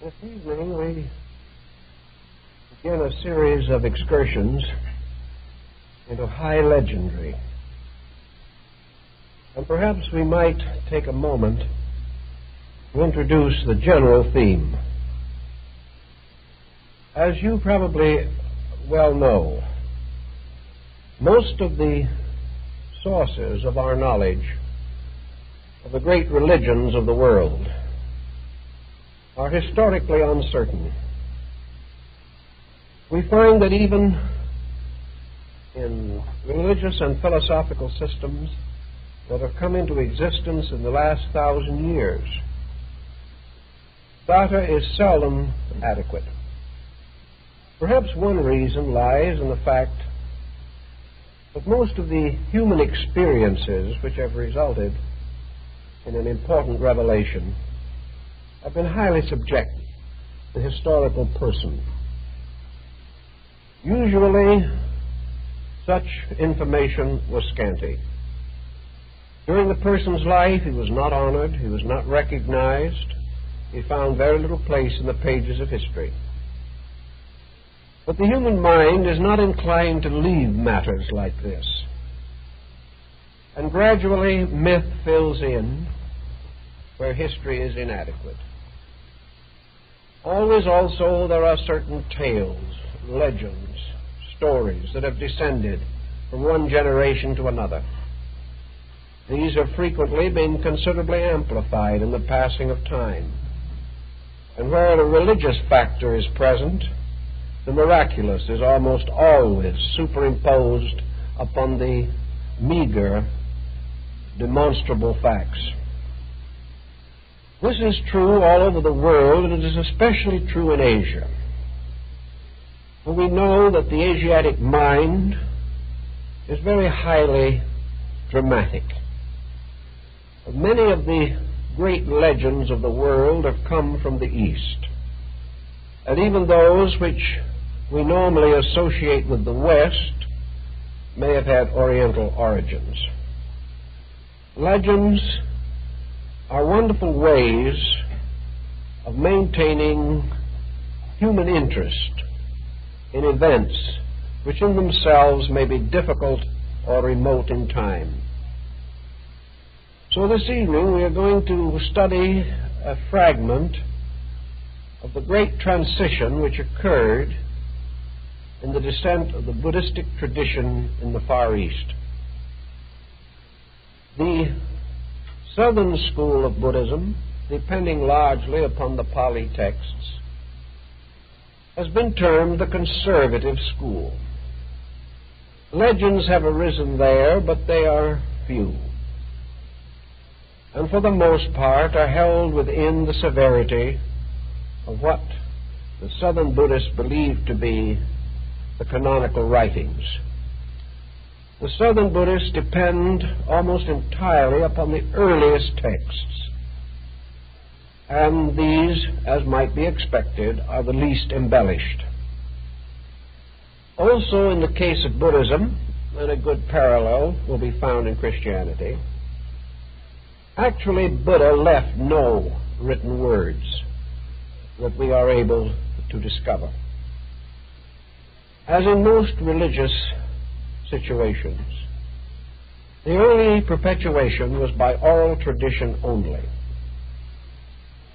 This evening we begin a series of excursions into high legendary. And perhaps we might take a moment to introduce the general theme. As you probably well know, most of the sources of our knowledge of the great religions of the world are historically uncertain. We find that even in religious and philosophical systems that have come into existence in the last 1,000 years, data is seldom adequate. Perhaps one reason lies in the fact that most of the human experiences which have resulted in an important revelation have been highly subjective to the historical person. Usually, such information was scanty. During the person's life, he was not honored, he was not recognized, he found very little place in the pages of history. But the human mind is not inclined to leave matters like this. And gradually, myth fills in where history is inadequate. Always also there are certain tales, legends, stories that have descended from one generation to another. These have frequently been considerably amplified in the passing of time. And where a religious factor is present, the miraculous is almost always superimposed upon the meager, demonstrable facts. This is true all over the world, and it is especially true in Asia. For we know that the Asiatic mind is very highly dramatic. Many of the great legends of the world have come from the East, and even those which we normally associate with the West may have had Oriental origins. Legends are wonderful ways of maintaining human interest in events which in themselves may be difficult or remote in time. So this evening we are going to study a fragment of the great transition which occurred in the descent of the Buddhistic tradition in the Far East. The Southern school of Buddhism, depending largely upon the Pali texts, has been termed the conservative school. Legends have arisen there, but they are few, and for the most part are held within the severity of what the Southern Buddhists believed to be the canonical writings. The Southern Buddhists depend almost entirely upon the earliest texts, and these, as might be expected, are the least embellished. Also, in the case of Buddhism, and a good parallel will be found in Christianity, actually Buddha left no written words that we are able to discover. As in most religious situations, the early perpetuation was by oral tradition only.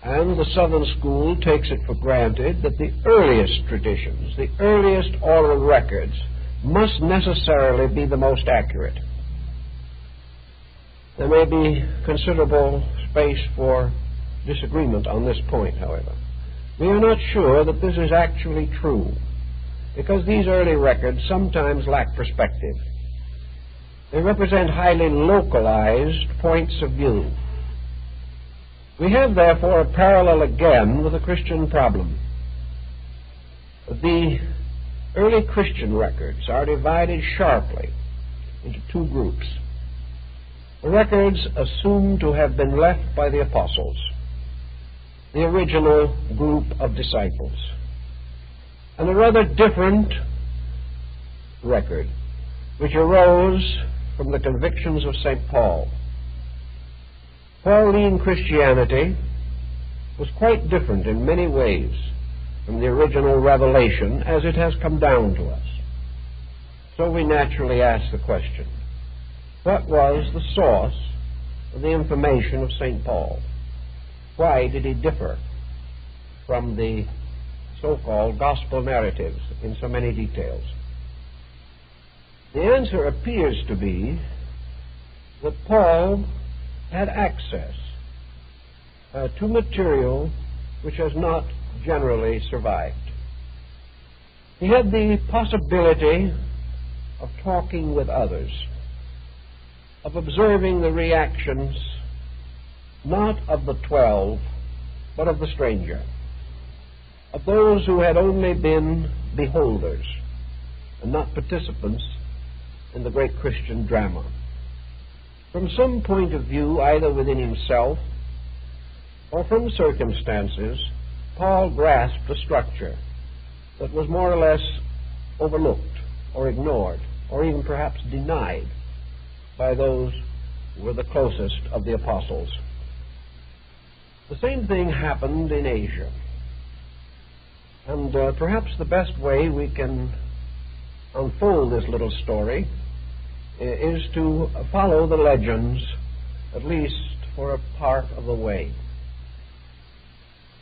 And the Southern school takes it for granted that the earliest traditions, the earliest oral records, must necessarily be the most accurate. There may be considerable space for disagreement on this point, however. We are not sure that this is actually true, because these early records sometimes lack perspective. They represent highly localized points of view. We have, therefore, a parallel again with the Christian problem. The early Christian records are divided sharply into two groups. The records assumed to have been left by the apostles, the original group of disciples, and a rather different record which arose from the convictions of St. Paul. Pauline Christianity was quite different in many ways from the original revelation as it has come down to us. So we naturally ask the question, what was the source of the information of St. Paul? Why did he differ from the so-called gospel narratives in so many details? The answer appears to be that Paul had access to material which has not generally survived. He had the possibility of talking with others, of observing the reactions not of the 12, but of the stranger, of those who had only been beholders and not participants in the great Christian drama. From some point of view, either within himself or from circumstances, Paul grasped a structure that was more or less overlooked or ignored or even perhaps denied by those who were the closest of the apostles. The same thing happened in Asia. And perhaps the best way we can unfold this little story is to follow the legends, at least for a part of the way.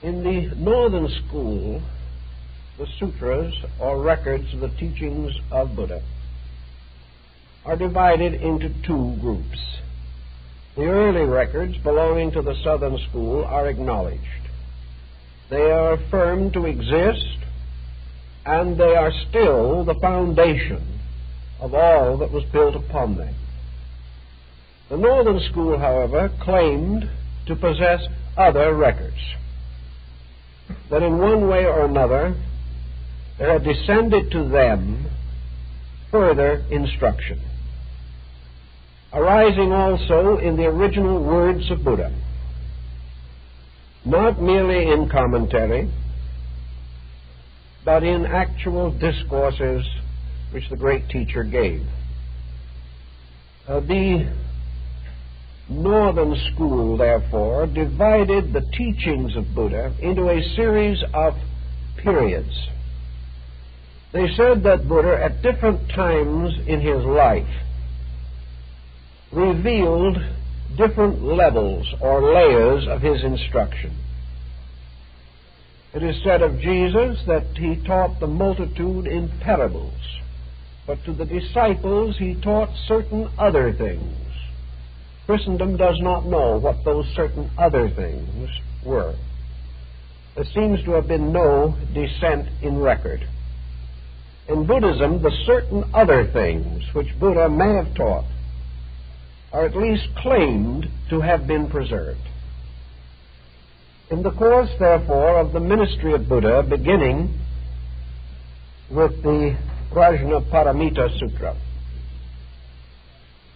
In the Northern School, the sutras, or records of the teachings of Buddha, are divided into two groups. The early records belonging to the Southern School are acknowledged. They are affirmed to exist, and they are still the foundation of all that was built upon them. The Northern School, however, claimed to possess other records, that in one way or another there had descended to them further instruction, arising also in the original words of Buddha, not merely in commentary, but in actual discourses which the great teacher gave. The Northern School, therefore, divided the teachings of Buddha into a series of periods. They said that Buddha, at different times in his life, revealed different levels or layers of his instruction. It is said of Jesus that he taught the multitude in parables, but to the disciples he taught certain other things. Christendom does not know what those certain other things were. There seems to have been no descent in record. In Buddhism, the certain other things which Buddha may have taught are at least claimed to have been preserved. In the course, therefore, of the ministry of Buddha, beginning with the Prajnaparamita Sutra,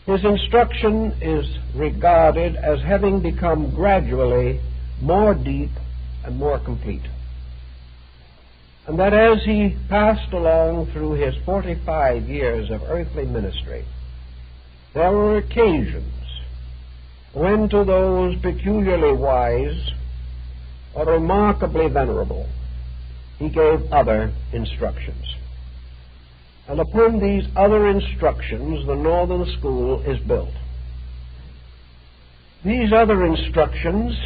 his instruction is regarded as having become gradually more deep and more complete. And that as he passed along through his 45 years of earthly ministry, there were occasions when to those peculiarly wise or remarkably venerable he gave other instructions. And upon these other instructions the Northern School is built. These other instructions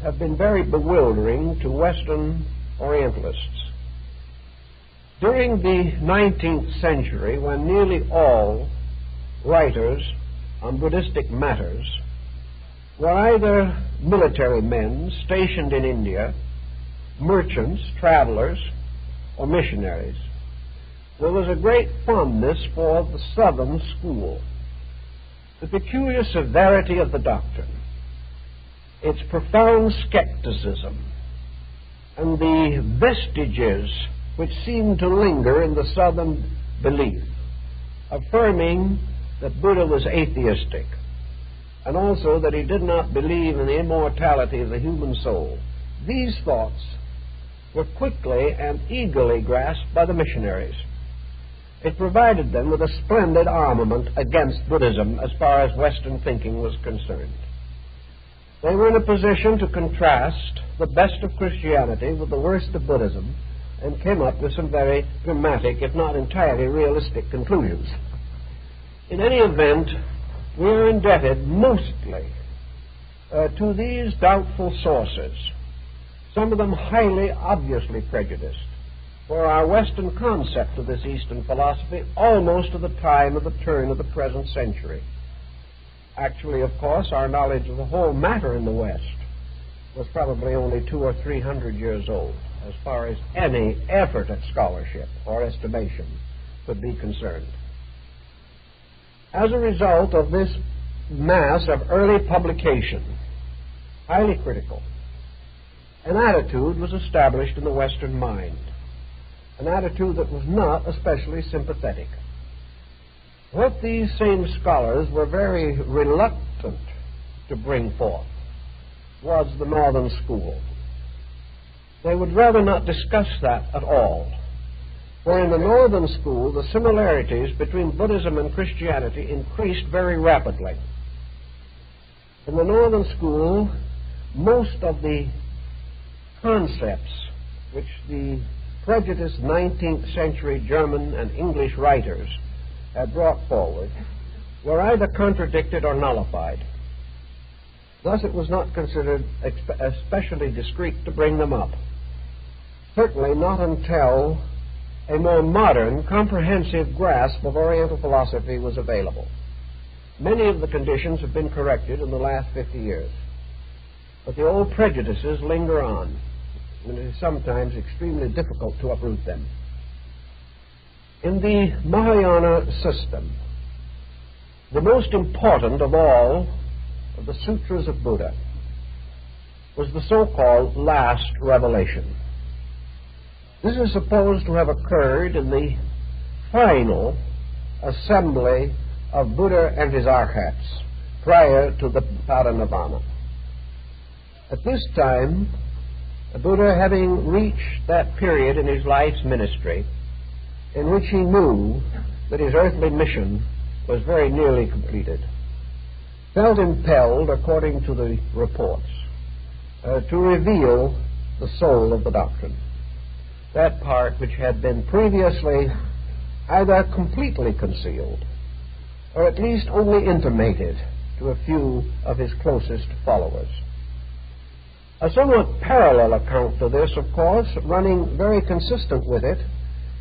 have been very bewildering to Western Orientalists. During the 19th century, when nearly all writers on Buddhistic matters were either military men stationed in India, merchants, travelers, or missionaries, there was a great fondness for the Southern School. The peculiar severity of the doctrine, its profound skepticism, and the vestiges which seemed to linger in the Southern belief, affirming that Buddha was atheistic, and also that he did not believe in the immortality of the human soul. These thoughts were quickly and eagerly grasped by the missionaries. It provided them with a splendid armament against Buddhism as far as Western thinking was concerned. They were in a position to contrast the best of Christianity with the worst of Buddhism, and came up with some very dramatic, if not entirely realistic, conclusions. In any event, we are indebted mostly to these doubtful sources, some of them highly obviously prejudiced, for our Western concept of this Eastern philosophy almost to the time of the turn of the present century. Actually, of course, our knowledge of the whole matter in the West was probably only 200 or 300 years old, as far as any effort at scholarship or estimation could be concerned. As a result of this mass of early publication, highly critical, an attitude was established in the Western mind, an attitude that was not especially sympathetic. What these same scholars were very reluctant to bring forth was the Northern School. They would rather not discuss that at all. For in the Northern School, the similarities between Buddhism and Christianity increased very rapidly. In the Northern School, most of the concepts which the prejudiced 19th century German and English writers had brought forward were either contradicted or nullified. Thus it was not considered especially discreet to bring them up. Certainly not until a more modern, comprehensive grasp of Oriental philosophy was available. Many of the conditions have been corrected in the last 50 years, but the old prejudices linger on, and it is sometimes extremely difficult to uproot them. In the Mahayana system, the most important of all of the sutras of Buddha was the so-called last revelation. This is supposed to have occurred in the final assembly of Buddha and his arhats prior to the parinirvana. At this time, the Buddha, having reached that period in his life's ministry in which he knew that his earthly mission was very nearly completed, felt impelled, according to the reports, to reveal the soul of the doctrine, that part which had been previously either completely concealed or at least only intimated to a few of his closest followers. A somewhat parallel account to this, of course, running very consistent with it,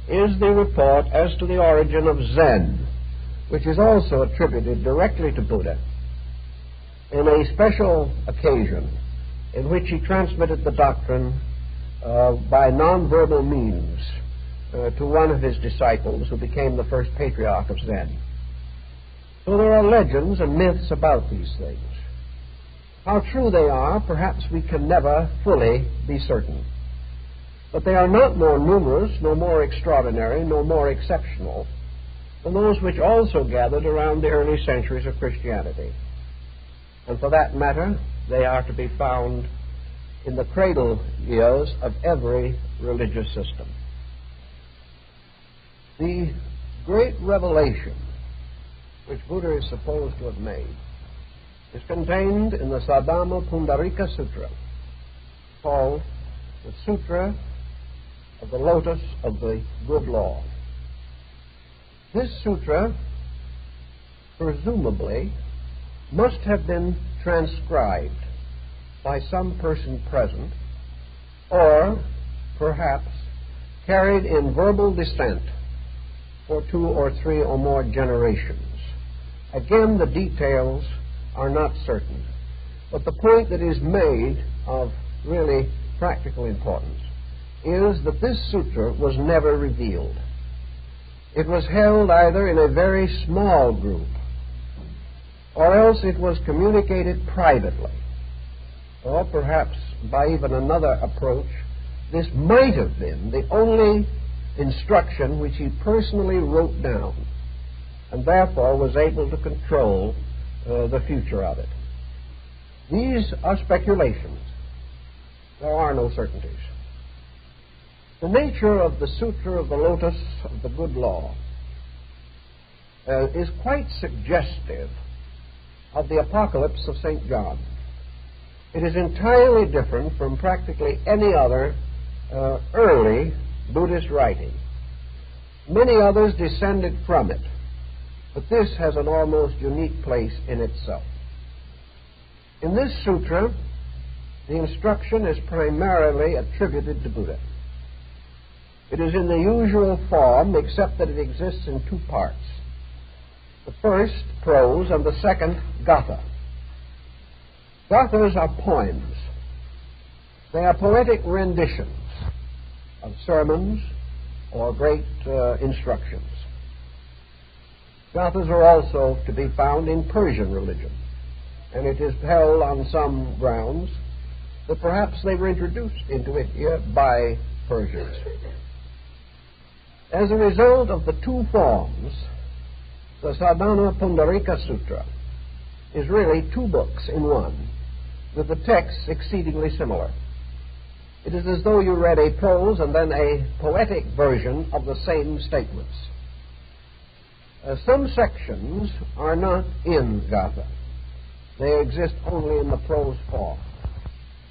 is the report as to the origin of Zen, which is also attributed directly to Buddha in a special occasion in which he transmitted the doctrine by nonverbal means to one of his disciples who became the first patriarch of Zen. So there are legends and myths about these things. How true they are, perhaps we can never fully be certain. But they are not more numerous, nor more extraordinary, nor more exceptional than those which also gathered around the early centuries of Christianity. And for that matter, they are to be found in the cradle years of every religious system. The great revelation which Buddha is supposed to have made is contained in the Saddhamma Pundarika Sutra, called the Sutra of the Lotus of the Good Law. This sutra, presumably, must have been transcribed by some person present, or perhaps carried in verbal descent for 2 or 3 or more generations. Again, the details are not certain, but the point that is made of really practical importance is that this sutra was never revealed. It was held either in a very small group, or else it was communicated privately, or perhaps by even another approach, this might have been the only instruction which he personally wrote down, and therefore was able to control the future of it. These are speculations. There are no certainties. The nature of the Sutra of the Lotus of the Good Law is quite suggestive of the Apocalypse of St. John. It is entirely different from practically any other early Buddhist writing. Many others descended from it, but this has an almost unique place in itself. In this sutra, the instruction is primarily attributed to Buddha. It is in the usual form, except that it exists in two parts. The first, prose, and the second, gatha. Gathas are poems. They are poetic renditions of sermons or great instructions. Gathas are also to be found in Persian religion, and it is held on some grounds that perhaps they were introduced into India by Persians. As a result of the two forms, the Sadhana Pundarika Sutra is really two books in one, with the texts exceedingly similar. It is as though you read a prose and then a poetic version of the same statements. Some sections are not in Gatha. They exist only in the prose form.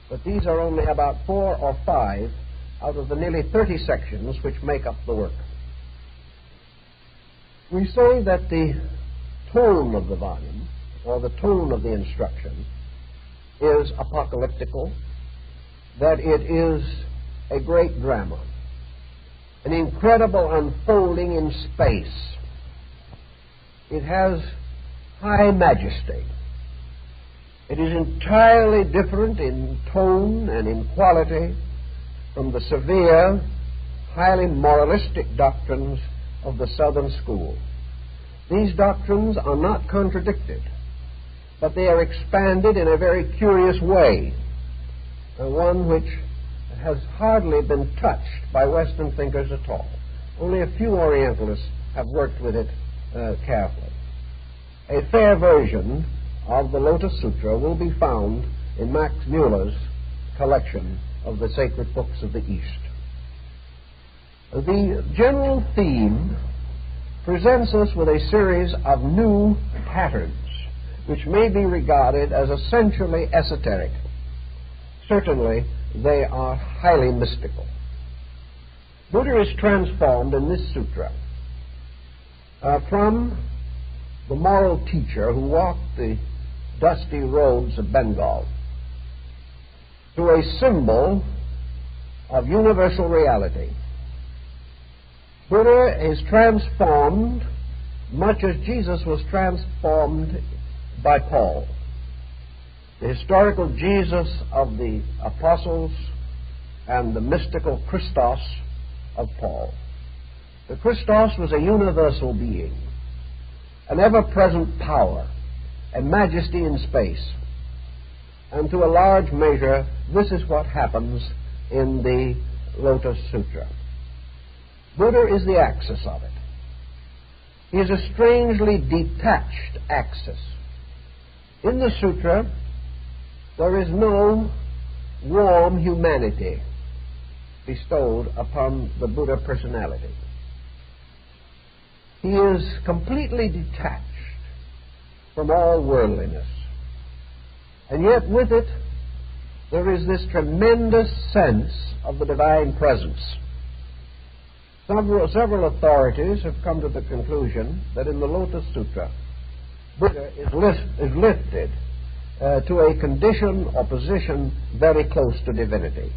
But these are only about 4 or 5 out of the nearly 30 sections which make up the work. We say that the tone of the volume, or the tone of the instruction, is apocalyptical, that it is a great drama, an incredible unfolding in space. It has high majesty. It is entirely different in tone and in quality from the severe, highly moralistic doctrines of the Southern School. These doctrines are not contradicted, but they are expanded in a very curious way, one which has hardly been touched by Western thinkers at all. Only a few Orientalists have worked with it carefully. A fair version of the Lotus Sutra will be found in Max Muller's collection of the sacred books of the East. The general theme presents us with a series of new patterns which may be regarded as essentially esoteric. Certainly, they are highly mystical. Buddha is transformed in this sutra from the moral teacher who walked the dusty roads of Bengal to a symbol of universal reality. Buddha is transformed much as Jesus was transformed by Paul. The historical Jesus of the apostles and the mystical Christos of Paul. The Christos was a universal being, an ever-present power, a majesty in space. And to a large measure, this is what happens in the Lotus Sutra. Buddha is the axis of it. He is a strangely detached axis. In the sutra, there is no warm humanity bestowed upon the Buddha personality. He is completely detached from all worldliness. And yet with it, there is this tremendous sense of the divine presence. Several authorities have come to the conclusion that in the Lotus Sutra, Buddha is lifted to a condition or position very close to divinity.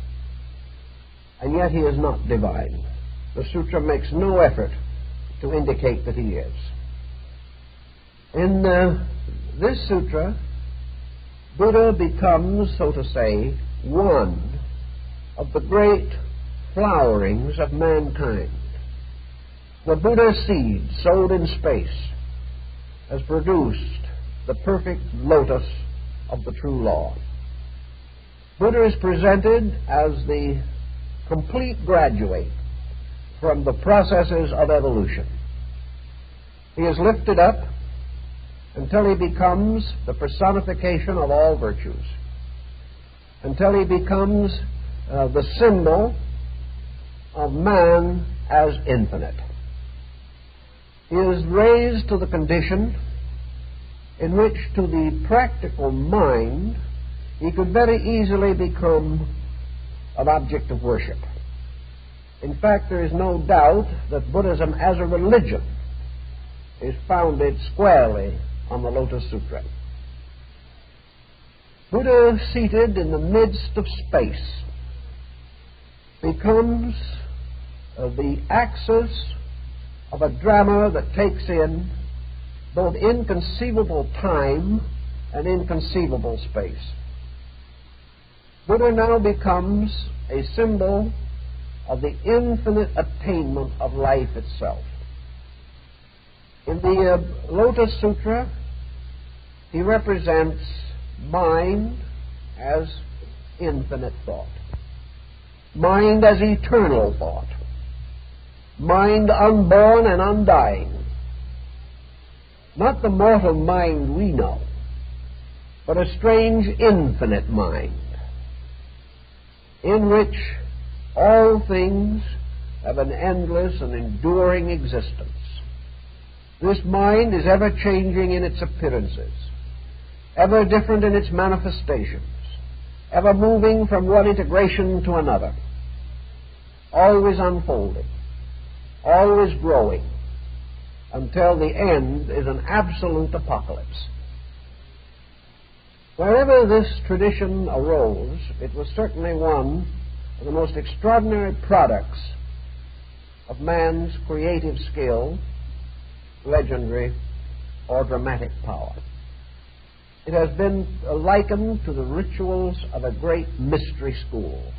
And yet he is not divine. The sutra makes no effort to indicate that he is. In this sutra, Buddha becomes, so to say, one of the great flowerings of mankind. The Buddha seed sowed in space has produced the perfect lotus of the true law. Buddha is presented as the complete graduate from the processes of evolution. He is lifted up until he becomes the personification of all virtues, until he becomes the symbol of man as infinite. He is raised to the condition in which, to the practical mind, he could very easily become an object of worship. In fact, there is no doubt that Buddhism as a religion is founded squarely on the Lotus Sutra. Buddha, seated in the midst of space, becomes the axis of a drama that takes in both inconceivable time and inconceivable space. Buddha now becomes a symbol of the infinite attainment of life itself. In the Lotus Sutra, he represents mind as infinite thought, mind as eternal thought, mind unborn and undying. Not the mortal mind we know, but a strange infinite mind in which all things have an endless and enduring existence. This mind is ever changing in its appearances, ever different in its manifestations, ever moving from one integration to another, always unfolding, always growing, until the end is an absolute apocalypse. Wherever this tradition arose, it was certainly one of the most extraordinary products of man's creative skill, legendary or dramatic power. It has been likened to the rituals of a great mystery school,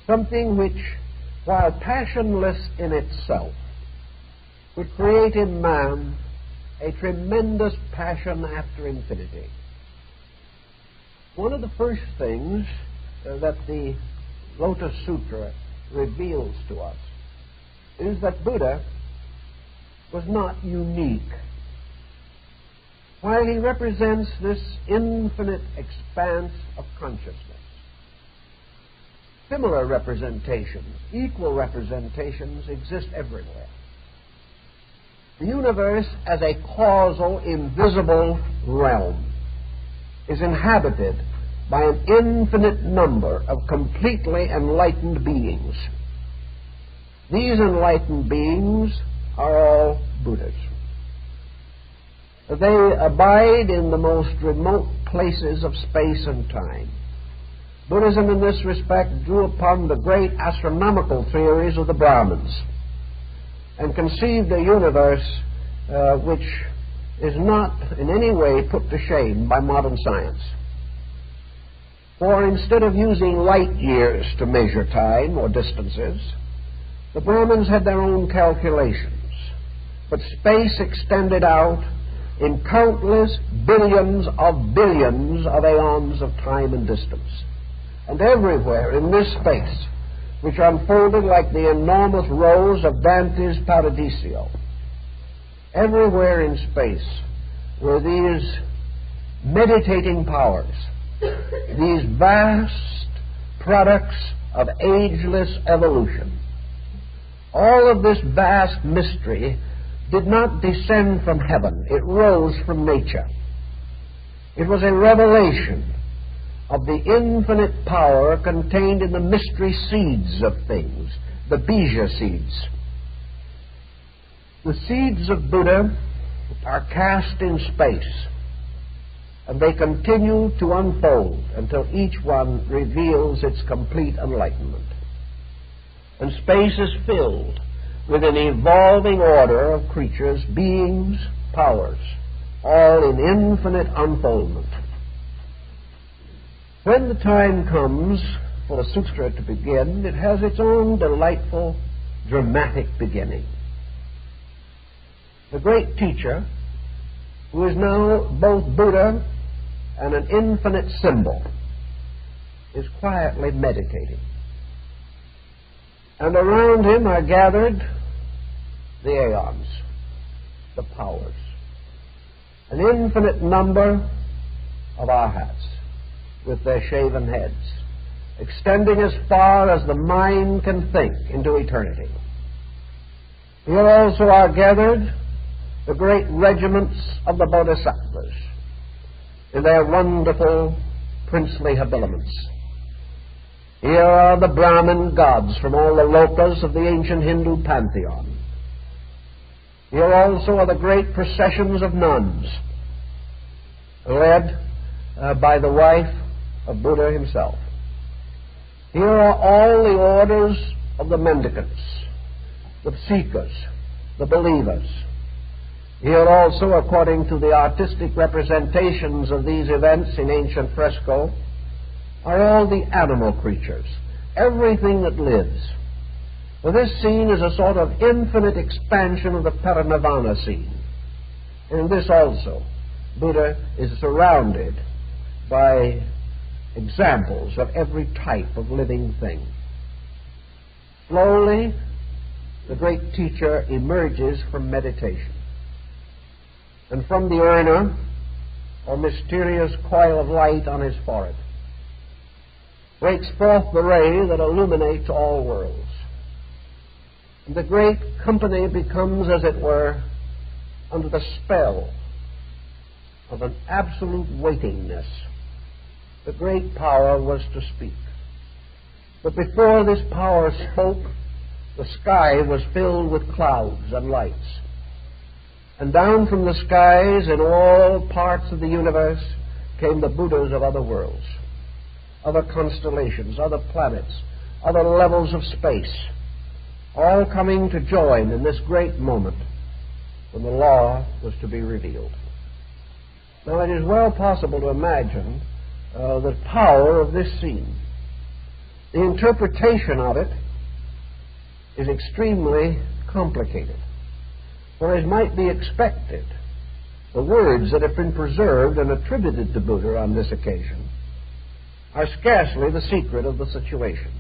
something which, while passionless in itself, would create in man a tremendous passion after infinity. One of the first things that the Lotus Sutra reveals to us is that Buddha was not unique. While he represents this infinite expanse of consciousness, similar representations, equal representations exist everywhere. The universe as a causal, invisible realm is inhabited by an infinite number of completely enlightened beings. These enlightened beings are all Buddhas. They abide in the most remote places of space and time. Buddhism in this respect drew upon the great astronomical theories of the Brahmins and conceived a universe which is not in any way put to shame by modern science. For instead of using light years to measure time or distances, the Brahmins had their own calculations, but space extended out in countless billions of aeons of time and distance. And everywhere in this space, which unfolded like the enormous rows of Dante's Paradiso, everywhere in space were these meditating powers, these vast products of ageless evolution. All of this vast mystery did not descend from heaven. It rose from nature. It was a revelation of the infinite power contained in the mystery seeds of things, the bija seeds. The seeds of Buddha are cast in space, and they continue to unfold until each one reveals its complete enlightenment. And space is filled with an evolving order of creatures, beings, powers, all in infinite unfoldment. When the time comes for the sutra to begin, it has its own delightful, dramatic beginning. The great teacher, who is now both Buddha and an infinite symbol, is quietly meditating. And around him are gathered the aeons, the powers, an infinite number of arhats with their shaven heads, extending as far as the mind can think into eternity. Here also are gathered the great regiments of the Bodhisattvas in their wonderful princely habiliments. Here are the Brahmin gods from all the lokas of the ancient Hindu pantheon. Here also are the great processions of nuns, led by the wife of Buddha himself. Here are all the orders of the mendicants, the seekers, the believers. Here also, according to the artistic representations of these events in ancient fresco, are all the animal creatures, everything that lives. For this scene is a sort of infinite expansion of the Parinirvana scene. And in this also, Buddha is surrounded by examples of every type of living thing. Slowly, the great teacher emerges from meditation. And from the urna, or mysterious coil of light on his forehead, breaks forth the ray that illuminates all worlds. And the great company becomes, as it were, under the spell of an absolute waitingness. The great power was to speak. But before this power spoke, the sky was filled with clouds and lights. And down from the skies in all parts of the universe came the Buddhas of other worlds, other constellations, other planets, other levels of space, all coming to join in this great moment when the law was to be revealed. Now, it is well possible to imagine the power of this scene. The interpretation of it is extremely complicated. For as might be expected, the words that have been preserved and attributed to Buddha on this occasion are scarcely the secret of the situation.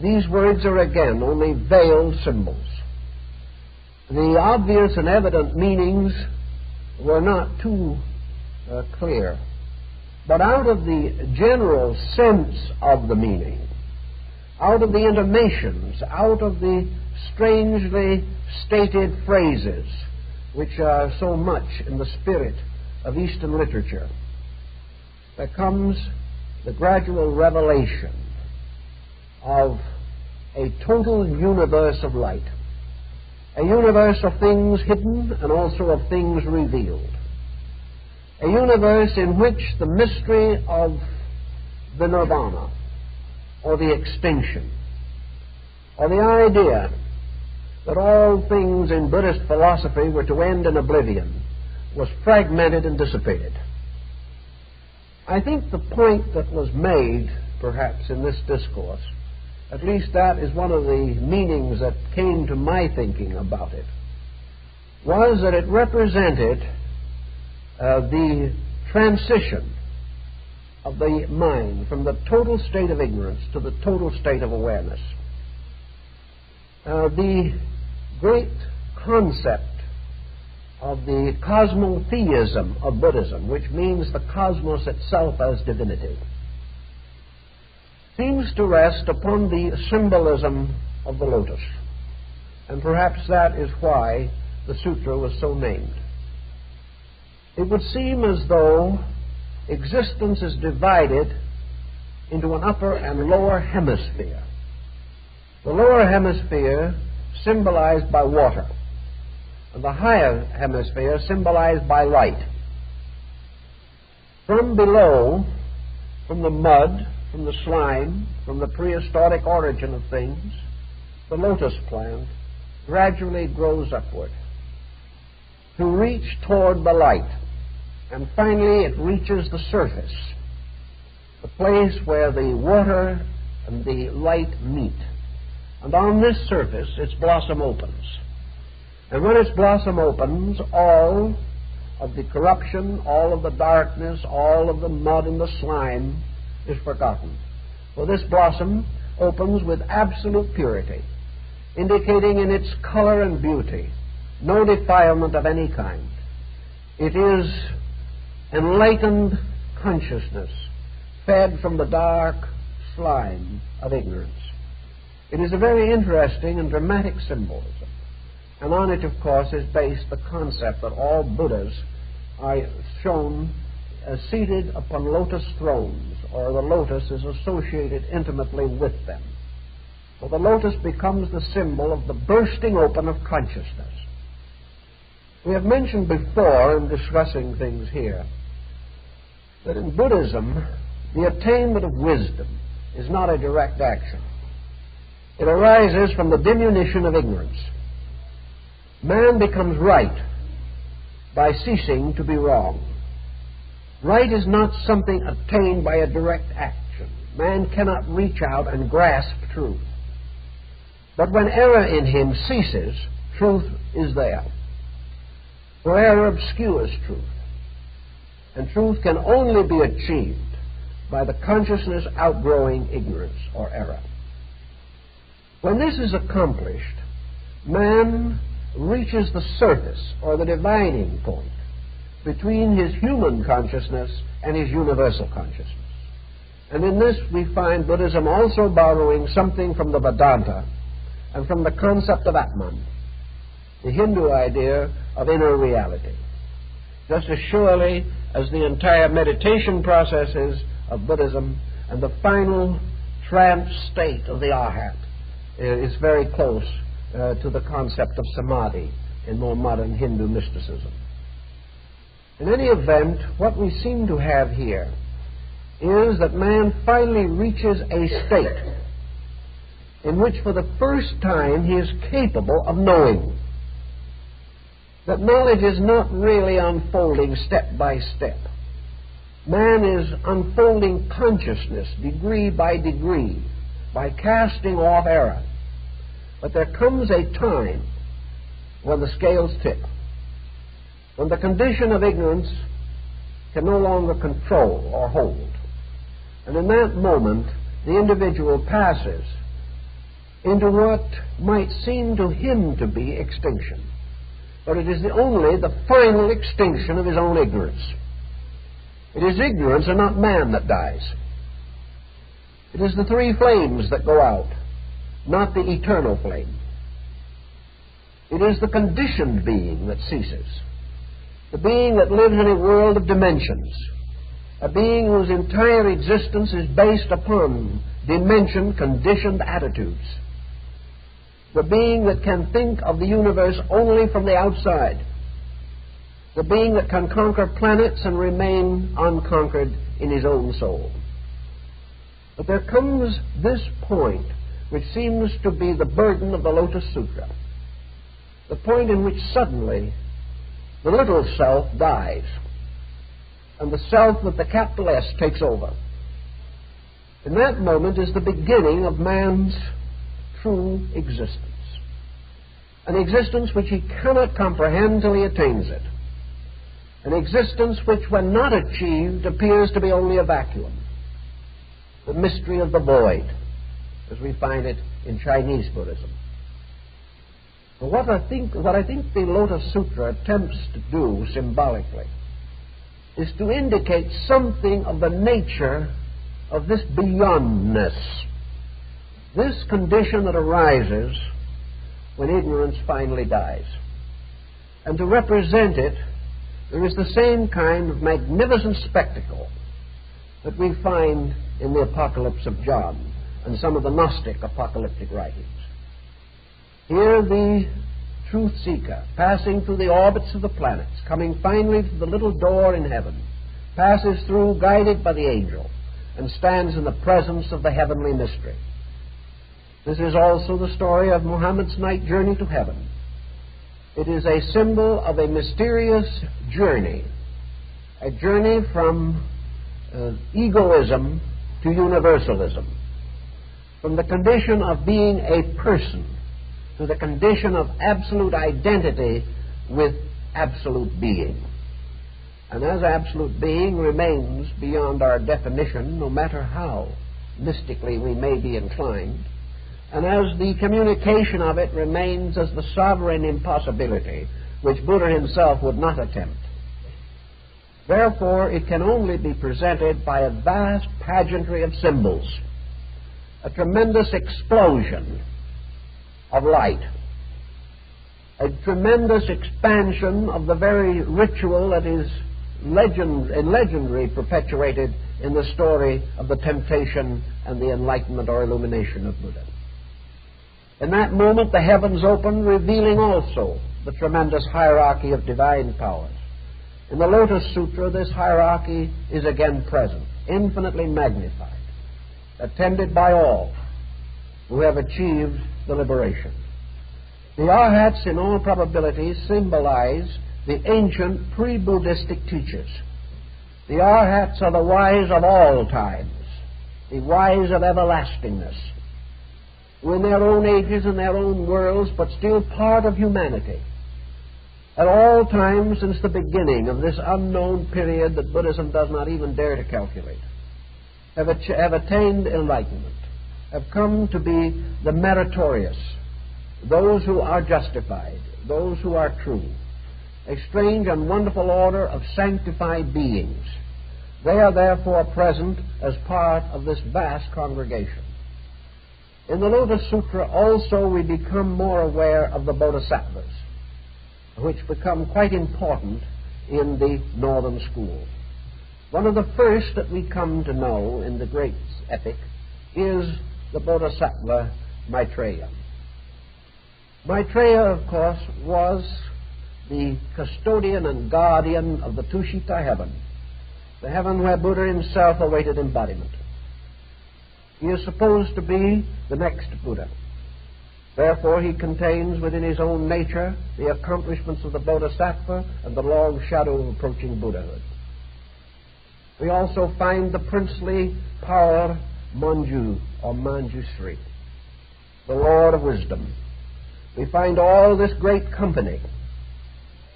These words are again only veiled symbols. The obvious and evident meanings were not too clear. But out of the general sense of the meaning, out of the intimations, out of the strangely stated phrases, which are so much in the spirit of Eastern literature, there comes the gradual revelation of a total universe of light, a universe of things hidden and also of things revealed, a universe in which the mystery of the nirvana, or the extinction, or the idea that all things in Buddhist philosophy were to end in oblivion, was fragmented and dissipated. I think the point that was made, perhaps, in this discourse, at least that is one of the meanings that came to my thinking about it, was that it represented the transition of the mind from the total state of ignorance to the total state of awareness. The great concept of the cosmotheism of Buddhism, which means the cosmos itself as divinity, seems to rest upon the symbolism of the lotus. And perhaps that is why the sutra was so named. It would seem as though existence is divided into an upper and lower hemisphere. The lower hemisphere symbolized by water, and the higher hemisphere symbolized by light. From below, from the mud, from the slime, from the prehistoric origin of things, the lotus plant gradually grows upward to reach toward the light, and finally it reaches the surface, the place where the water and the light meet. And on this surface, its blossom opens. And when its blossom opens, all of the corruption, all of the darkness, all of the mud and the slime is forgotten. For this blossom opens with absolute purity, indicating in its color and beauty no defilement of any kind. It is enlightened consciousness fed from the dark slime of ignorance. It is a very interesting and dramatic symbolism, and on it, of course, is based the concept that all Buddhas are shown seated upon lotus thrones, or the lotus is associated intimately with them. For the lotus becomes the symbol of the bursting open of consciousness. We have mentioned before in discussing things here that in Buddhism, the attainment of wisdom is not a direct action. It arises from the diminution of ignorance. Man becomes right by ceasing to be wrong. Right is not something attained by a direct action. Man cannot reach out and grasp truth. But when error in him ceases, truth is there. For error obscures truth. And truth can only be achieved by the consciousness outgrowing ignorance or error. When this is accomplished, man reaches the surface or the dividing point between his human consciousness and his universal consciousness. And in this we find Buddhism also borrowing something from the Vedanta and from the concept of Atman, the Hindu idea of inner reality. Just as surely as the entire meditation processes of Buddhism and the final trance state of the Arhat is very close to the concept of samadhi in more modern Hindu mysticism. In any event, what we seem to have here is that man finally reaches a state in which for the first time he is capable of knowing. That knowledge is not really unfolding step by step. Man is unfolding consciousness degree by degree by casting off error. But there comes a time when the scales tip, when the condition of ignorance can no longer control or hold. And in that moment, the individual passes into what might seem to him to be extinction. But it is only the final extinction of his own ignorance. It is ignorance and not man that dies. It is the three flames that go out, not the eternal flame. It is the conditioned being that ceases, the being that lives in a world of dimensions, a being whose entire existence is based upon dimensioned, conditioned attitudes, the being that can think of the universe only from the outside, the being that can conquer planets and remain unconquered in his own soul. But there comes this point which seems to be the burden of the Lotus Sutra, the point in which suddenly the little self dies and the self with the capital S takes over. In that moment is the beginning of man's true existence, an existence which he cannot comprehend till he attains it, an existence which, when not achieved, appears to be only a vacuum, the mystery of the void, as we find it in Chinese Buddhism. But what I think the Lotus Sutra attempts to do symbolically is to indicate something of the nature of this beyondness, this condition that arises when ignorance finally dies. And to represent it, there is the same kind of magnificent spectacle that we find in the Apocalypse of John and some of the Gnostic apocalyptic writings. Here the truth seeker, passing through the orbits of the planets, coming finally to the little door in heaven, passes through guided by the angel and stands in the presence of the heavenly mystery. This is also the story of Muhammad's night journey to heaven. It is a symbol of a mysterious journey, a journey from egoism to universalism, from the condition of being a person to the condition of absolute identity with absolute being. And as absolute being remains beyond our definition, no matter how mystically we may be inclined, and as the communication of it remains as the sovereign impossibility which Buddha himself would not attempt. Therefore, it can only be presented by a vast pageantry of symbols, a tremendous explosion of light, a tremendous expansion of the very ritual that is legendary perpetuated in the story of the temptation and the enlightenment or illumination of Buddha. In that moment, the heavens opened, revealing also the tremendous hierarchy of divine powers. In the Lotus Sutra, this hierarchy is again present, infinitely magnified, attended by all who have achieved the liberation. The Arhats, in all probability, symbolize the ancient pre-Buddhistic teachers. The Arhats are the wise of all times, the wise of everlastingness, who in their own ages and their own worlds, but still part of humanity, at all times since the beginning of this unknown period that Buddhism does not even dare to calculate, have attained enlightenment, have come to be the meritorious, those who are justified, those who are true, a strange and wonderful order of sanctified beings. They are therefore present as part of this vast congregation. In the Lotus Sutra also we become more aware of the Bodhisattvas, which become quite important in the Northern School. One of the first that we come to know in the great epic is the Bodhisattva Maitreya. Maitreya, of course, was the custodian and guardian of the Tushita heaven, the heaven where Buddha himself awaited embodiment. He is supposed to be the next Buddha. Therefore, he contains within his own nature the accomplishments of the Bodhisattva and the long shadow of approaching Buddhahood. We also find the princely power Manju or Manjusri, the Lord of Wisdom. We find all this great company.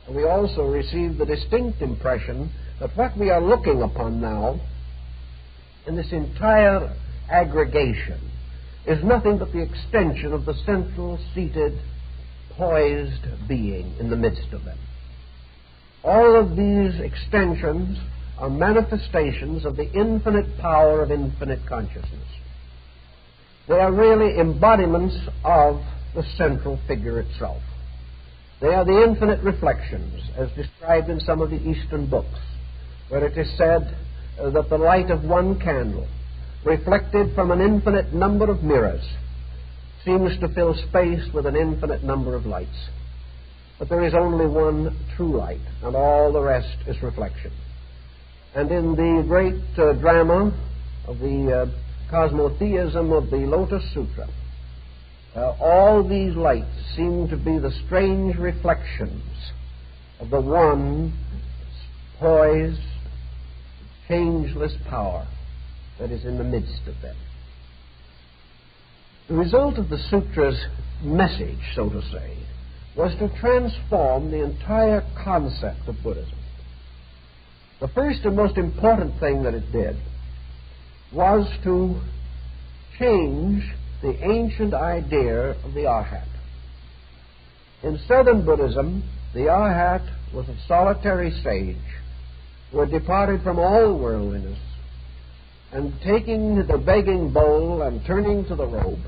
And we also receive the distinct impression that what we are looking upon now in this entire aggregation is nothing but the extension of the central, seated, poised being in the midst of them. All of these extensions are manifestations of the infinite power of infinite consciousness. They are really embodiments of the central figure itself. They are the infinite reflections, as described in some of the Eastern books, where it is said that the light of one candle, reflected from an infinite number of mirrors, seems to fill space with an infinite number of lights. But there is only one true light, and all the rest is reflection. And in the great drama of the cosmotheism of the Lotus Sutra, all these lights seem to be the strange reflections of the one poised, changeless power that is in the midst of them. The result of the sutra's message, so to say, was to transform the entire concept of Buddhism. The first and most important thing that it did was to change the ancient idea of the Arhat. In Southern Buddhism, the Arhat was a solitary sage who had departed from all worldliness, and taking the begging bowl and turning to the robe,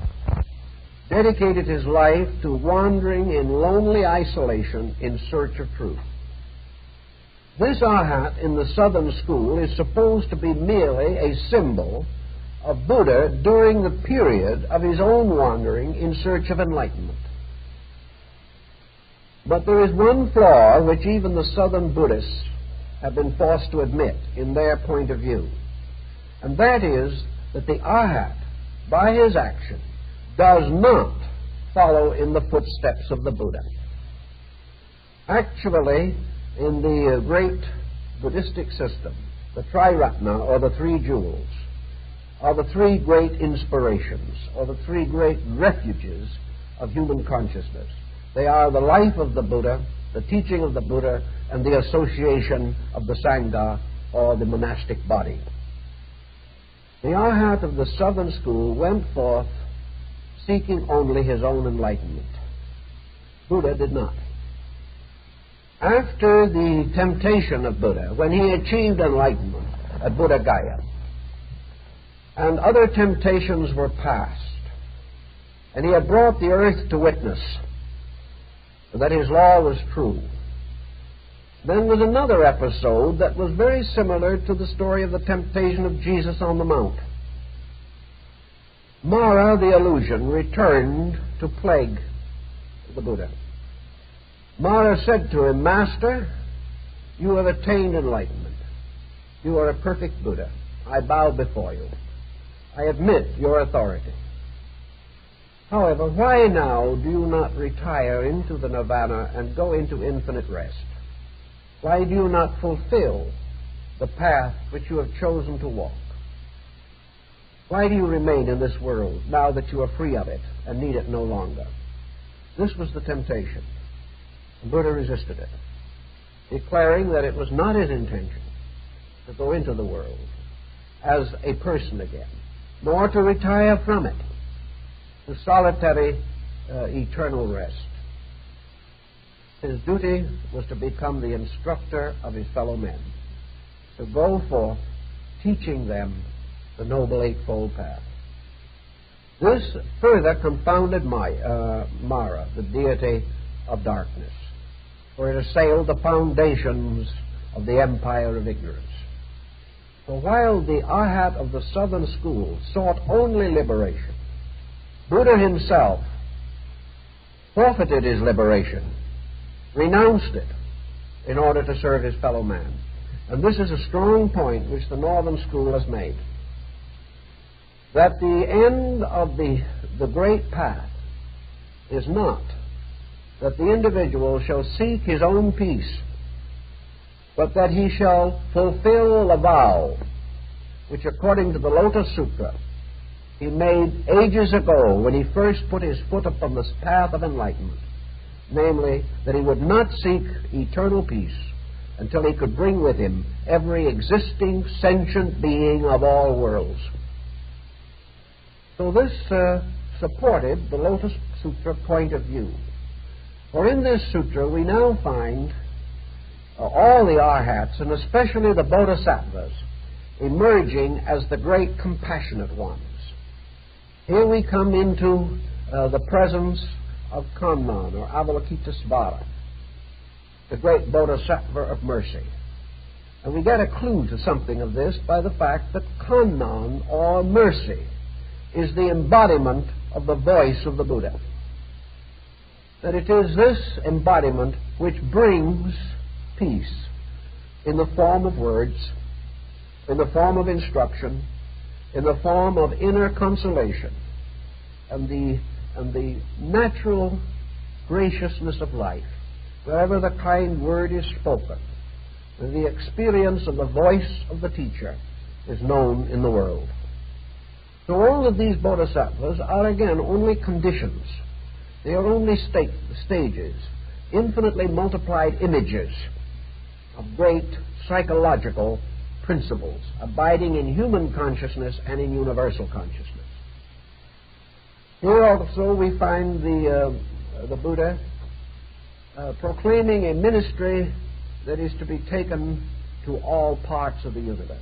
dedicated his life to wandering in lonely isolation in search of truth. This Arhat in the Southern School is supposed to be merely a symbol of Buddha during the period of his own wandering in search of enlightenment. But there is one flaw which even the Southern Buddhists have been forced to admit in their point of view, and that is that the Arhat, by his action, does not follow in the footsteps of the Buddha. Actually, in the great Buddhistic system, the Triratna, or the Three Jewels, are the three great inspirations, or the three great refuges of human consciousness. They are the life of the Buddha, the teaching of the Buddha, and the association of the Sangha, or the monastic body. The Arhat of the Southern School went forth seeking only his own enlightenment. Buddha did not. After the temptation of Buddha, when he achieved enlightenment at Buddha Gaya, and other temptations were past, and he had brought the earth to witness that his law was true, Then was another episode that was very similar to the story of the temptation of Jesus on the Mount. Mara, the illusion, returned to plague the Buddha. Mara said to him, "Master, you have attained enlightenment. You are a perfect Buddha. I bow before you. I admit your authority. However, why now do you not retire into the nirvana and go into infinite rest? Why do you not fulfill the path which you have chosen to walk? Why do you remain in this world now that you are free of it and need it no longer?" This was the temptation. The Buddha resisted it, declaring that it was not his intention to go into the world as a person again, nor to retire from it to solitary eternal rest. His duty was to become the instructor of his fellow men, to go forth teaching them the Noble Eightfold Path. This further confounded Mara, the deity of darkness, for it assailed the foundations of the empire of ignorance. For while the Arhat of the southern school sought only liberation, Buddha himself forfeited his liberation, renounced it, in order to serve his fellow man. And this is a strong point which the northern school has made, that the end of the great path is not that the individual shall seek his own peace, but that he shall fulfill the vow which, according to the Lotus Sutra, he made ages ago when he first put his foot upon this path of enlightenment, namely, that he would not seek eternal peace until he could bring with him every existing sentient being of all worlds. So this supported the Lotus Sutra point of view. For in this sutra we now find all the Arhats, and especially the Bodhisattvas, emerging as the great compassionate ones. Here we come into the presence of Kanman, or Avalokitesvara, the great Bodhisattva of mercy. And we get a clue to something of this by the fact that Kanman, or mercy, is the embodiment of the voice of the Buddha. That it is this embodiment which brings peace in the form of words, in the form of instruction, in the form of inner consolation, and the natural graciousness of life, wherever the kind word is spoken, the experience of the voice of the teacher is known in the world. So all of these bodhisattvas are again only conditions. They are only stages, infinitely multiplied images of great psychological principles abiding in human consciousness and in universal consciousness. Here also we find the Buddha proclaiming a ministry that is to be taken to all parts of the universe.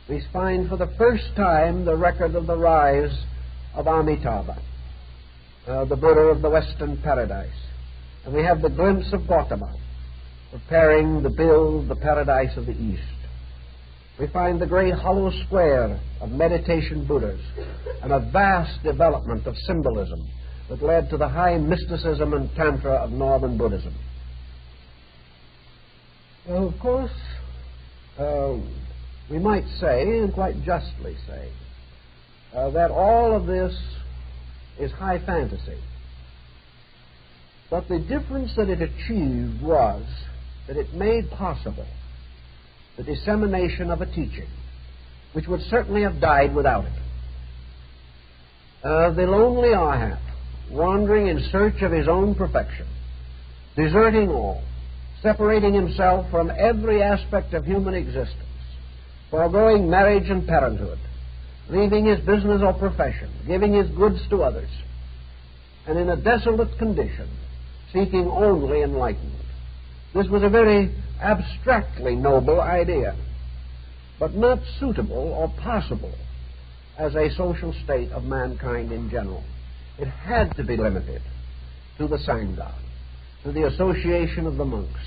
We find for the first time the record of the rise of Amitabha, the Buddha of the Western Paradise. And we have the glimpse of Gautama preparing to build the paradise of the East. We find the great hollow square of meditation Buddhas and a vast development of symbolism that led to the high mysticism and Tantra of Northern Buddhism. Well, of course, we might say, and quite justly say, that all of this is high fantasy. But the difference that it achieved was that it made possible the dissemination of a teaching which would certainly have died without it. The lonely Arhat, wandering in search of his own perfection, deserting all, separating himself from every aspect of human existence, foregoing marriage and parenthood, leaving his business or profession, giving his goods to others, and in a desolate condition, seeking only enlightenment. This was a very abstractly noble idea, but not suitable or possible as a social state of mankind in general. It had to be limited to the Sangha, to the association of the monks,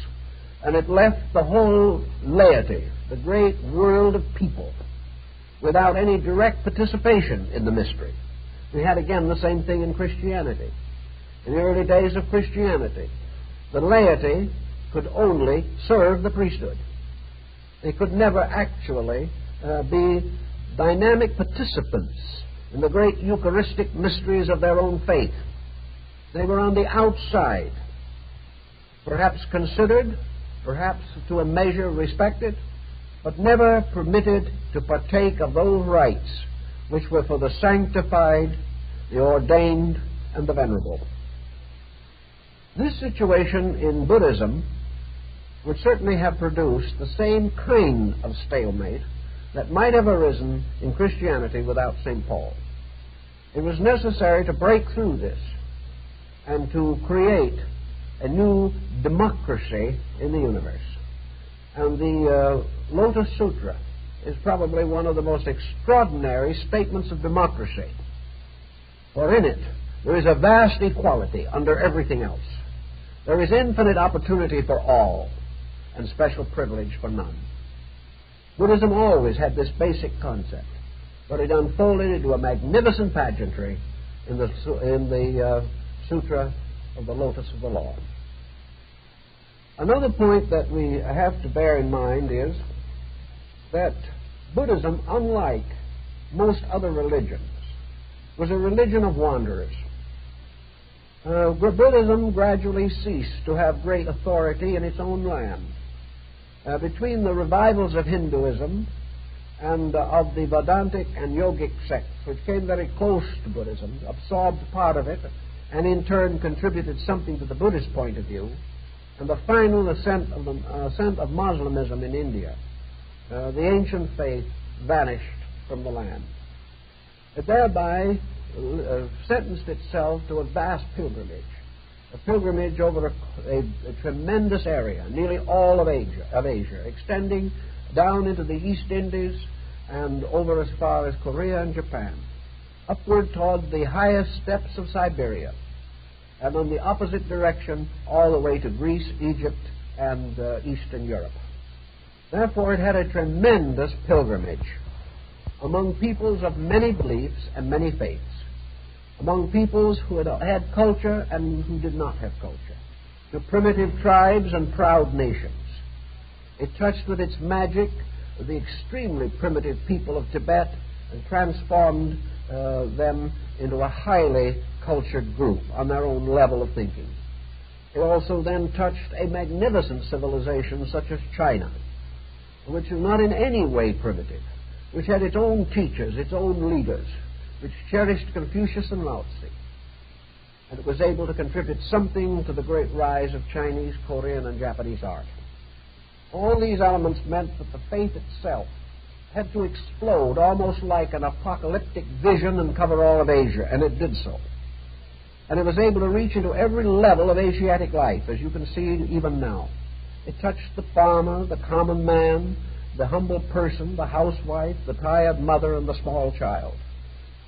and it left the whole laity, the great world of people, without any direct participation in the mystery. We had again the same thing in Christianity. In the early days of Christianity, the laity could only serve the priesthood. They could never actually be dynamic participants in the great Eucharistic mysteries of their own faith. They were on the outside, perhaps considered, perhaps to a measure respected, but never permitted to partake of those rites which were for the sanctified, the ordained, and the venerable. This situation in Buddhism would certainly have produced the same kind of stalemate that might have arisen in Christianity without St. Paul. It was necessary to break through this and to create a new democracy in the universe. And the Lotus Sutra is probably one of the most extraordinary statements of democracy. For in it, there is a vast equality under everything else. There is infinite opportunity for all and special privilege for none. Buddhism always had this basic concept, but it unfolded into a magnificent pageantry in the Sutra of the Lotus of the Law. Another point that we have to bear in mind is that Buddhism, unlike most other religions, was a religion of wanderers. Buddhism gradually ceased to have great authority in its own land. Between the revivals of Hinduism and of the Vedantic and Yogic sects, which came very close to Buddhism, absorbed part of it, and in turn contributed something to the Buddhist point of view, and the final ascent of Moslemism in India, the ancient faith vanished from the land. It thereby sentenced itself to a vast pilgrimage over a tremendous area, nearly all of Asia, extending down into the East Indies and over as far as Korea and Japan, upward toward the highest steppes of Siberia, and in the opposite direction all the way to Greece, Egypt, and Eastern Europe. Therefore, it had a tremendous pilgrimage among peoples of many beliefs and many faiths, among peoples who had culture and who did not have culture, to primitive tribes and proud nations. It touched with its magic the extremely primitive people of Tibet and transformed them into a highly cultured group on their own level of thinking. It also then touched a magnificent civilization such as China, which is not in any way primitive, which had its own teachers, its own leaders, which cherished Confucius and Lao Tzu, and it was able to contribute something to the great rise of Chinese, Korean, and Japanese art. All these elements meant that the faith itself had to explode almost like an apocalyptic vision and cover all of Asia, and it did so. And it was able to reach into every level of Asiatic life, as you can see even now. It touched the farmer, the common man, the humble person, the housewife, the tired mother, and the small child.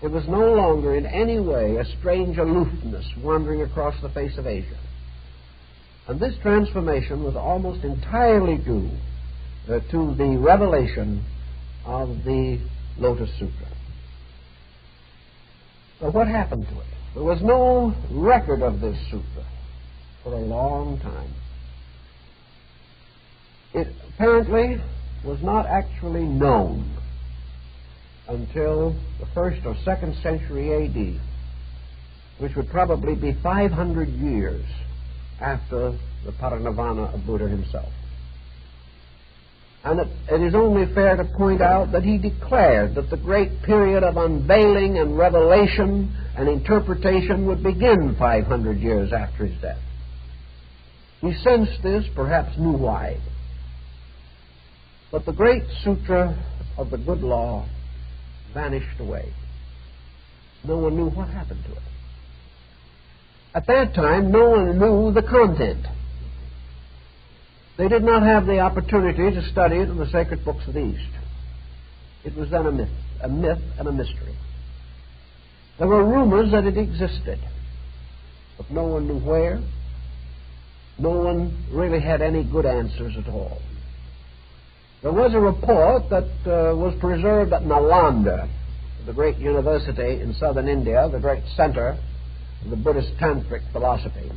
It was no longer in any way a strange aloofness wandering across the face of Asia. And this transformation was almost entirely due to the revelation of the Lotus Sutra. So what happened to it? There was no record of this sutra for a long time. It apparently was not actually known until the 1st or 2nd century A.D., which would probably be 500 years after the parinirvana of Buddha himself. And it is only fair to point out that he declared that the great period of unveiling and revelation and interpretation would begin 500 years after his death. He sensed this, perhaps knew why. But the great sutra of the good law vanished away. No one knew what happened to it. At that time, no one knew the content. They did not have the opportunity to study it in the sacred books of the East. It was then a myth and a mystery. There were rumors that it existed, but no one knew where, no one really had any good answers at all. There was a report that was preserved at Nalanda, the great university in southern India, the great center of the Buddhist Tantric philosophy,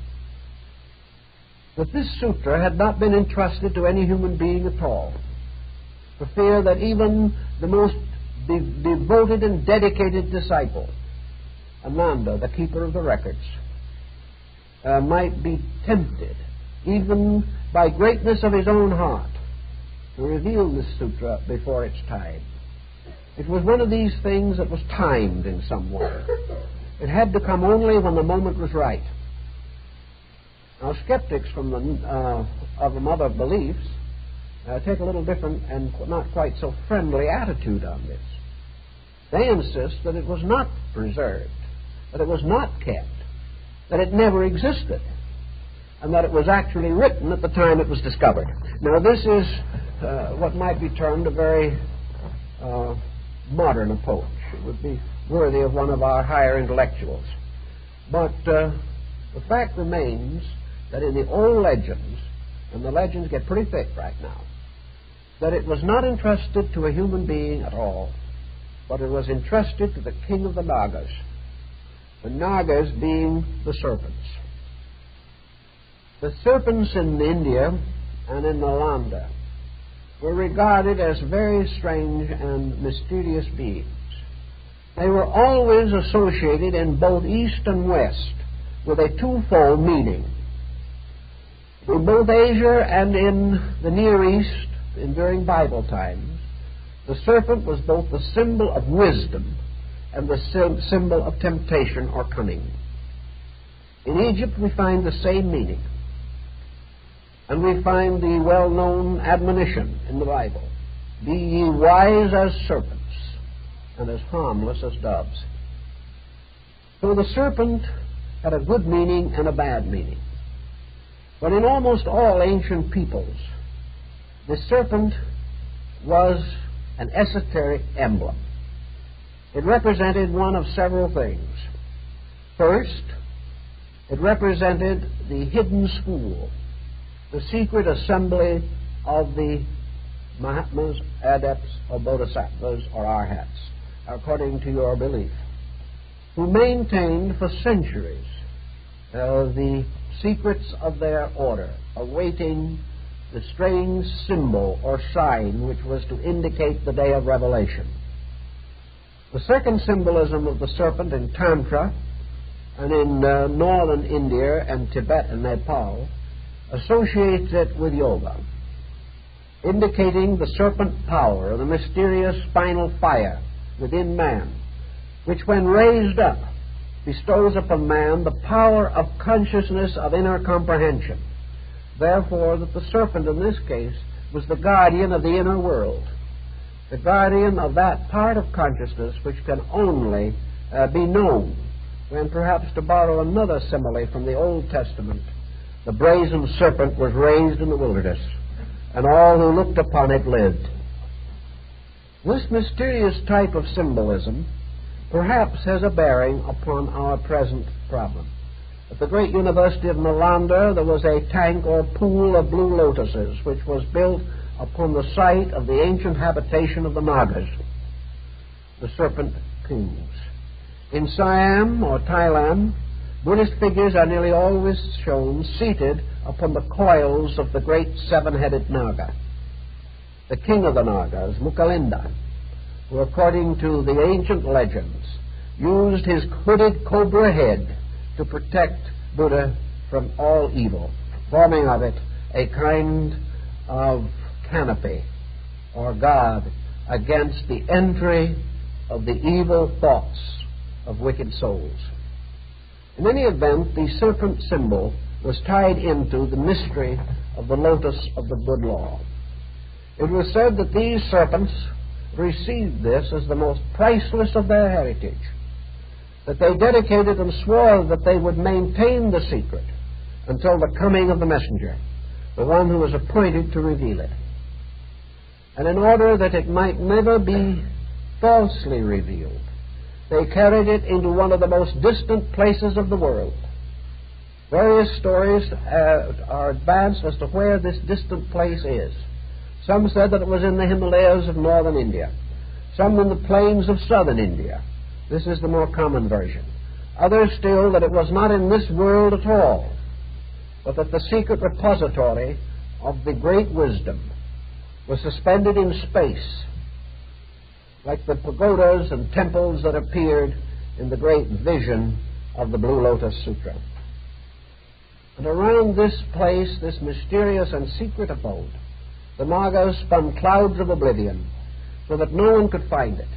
that this sutra had not been entrusted to any human being at all, for fear that even the most devoted and dedicated disciple, Ananda, the keeper of the records, might be tempted, even by greatness of his own heart, to reveal this sutra before its time. It was one of these things that was timed in some way. It had to come only when the moment was right. Now, skeptics from of other beliefs take a little different and not quite so friendly attitude on this. They insist that it was not preserved, that it was not kept, that it never existed, and that it was actually written at the time it was discovered. Now, this is what might be termed a very modern approach. It would be worthy of one of our higher intellectuals. But the fact remains that in the old legends, and the legends get pretty thick right now, that it was not entrusted to a human being at all, but it was entrusted to the king of the Nagas, the Nagas being the serpents. The serpents in India and in Nalanda were regarded as very strange and mysterious beings. They were always associated in both East and West with a twofold meaning. In both Asia and in the Near East, during Bible times, the serpent was both the symbol of wisdom and the symbol of temptation or cunning. In Egypt we find the same meaning. And we find the well-known admonition in the Bible, "Be ye wise as serpents, and as harmless as doves." So the serpent had a good meaning and a bad meaning. But in almost all ancient peoples, the serpent was an esoteric emblem. It represented one of several things. First, it represented the hidden school, the secret assembly of the Mahatmas, adepts, or bodhisattvas, or arhats, according to your belief, who maintained for centuries the secrets of their order, awaiting the strange symbol or sign which was to indicate the day of revelation. The second symbolism of the serpent in Tantra and in northern India and Tibet and Nepal associates it with yoga, indicating the serpent power, the mysterious spinal fire within man, which when raised up bestows upon man the power of consciousness of inner comprehension. Therefore, that the serpent in this case was the guardian of the inner world, the guardian of that part of consciousness which can only be known when, perhaps to borrow another simile from the Old Testament, the brazen serpent was raised in the wilderness, and all who looked upon it lived. This mysterious type of symbolism perhaps has a bearing upon our present problem. At the great University of Nalanda, there was a tank or pool of blue lotuses, which was built upon the site of the ancient habitation of the Nagas, the serpent kings. In Siam or Thailand, Buddhist figures are nearly always shown seated upon the coils of the great seven-headed Naga, the king of the Nagas, Mukalinda, who, according to the ancient legends, used his hooded cobra head to protect Buddha from all evil, forming of it a kind of canopy or guard against the entry of the evil thoughts of wicked souls. In any event, the serpent symbol was tied into the mystery of the lotus of the good law. It was said that these serpents received this as the most priceless of their heritage, that they dedicated and swore that they would maintain the secret until the coming of the messenger, the one who was appointed to reveal it. And in order that it might never be falsely revealed, they carried it into one of the most distant places of the world, Various stories are advanced as to where this distant place is. Some said that it was in the Himalayas of northern India, some in the plains of southern India. This is the more common version. Others still that it was not in this world at all, but that the secret repository of the great wisdom was suspended in space, like the pagodas and temples that appeared in the great vision of the Blue Lotus Sutra. And around this place, this mysterious and secret abode, the Nagas spun clouds of oblivion so that no one could find it.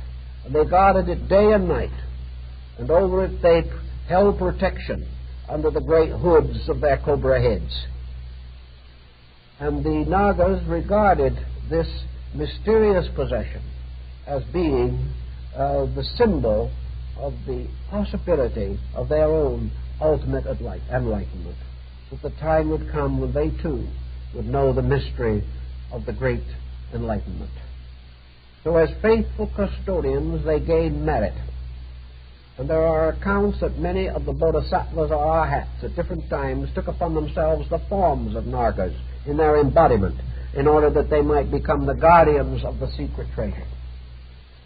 And they guarded it day and night, and over it they held protection under the great hoods of their cobra heads. And the Nagas regarded this mysterious possession as being the symbol of the possibility of their own ultimate enlightenment, that the time would come when they too would know the mystery of the great enlightenment. So as faithful custodians they gained merit. And there are accounts that many of the bodhisattvas or arhats at different times took upon themselves the forms of Nagas in their embodiment in order that they might become the guardians of the secret treasure.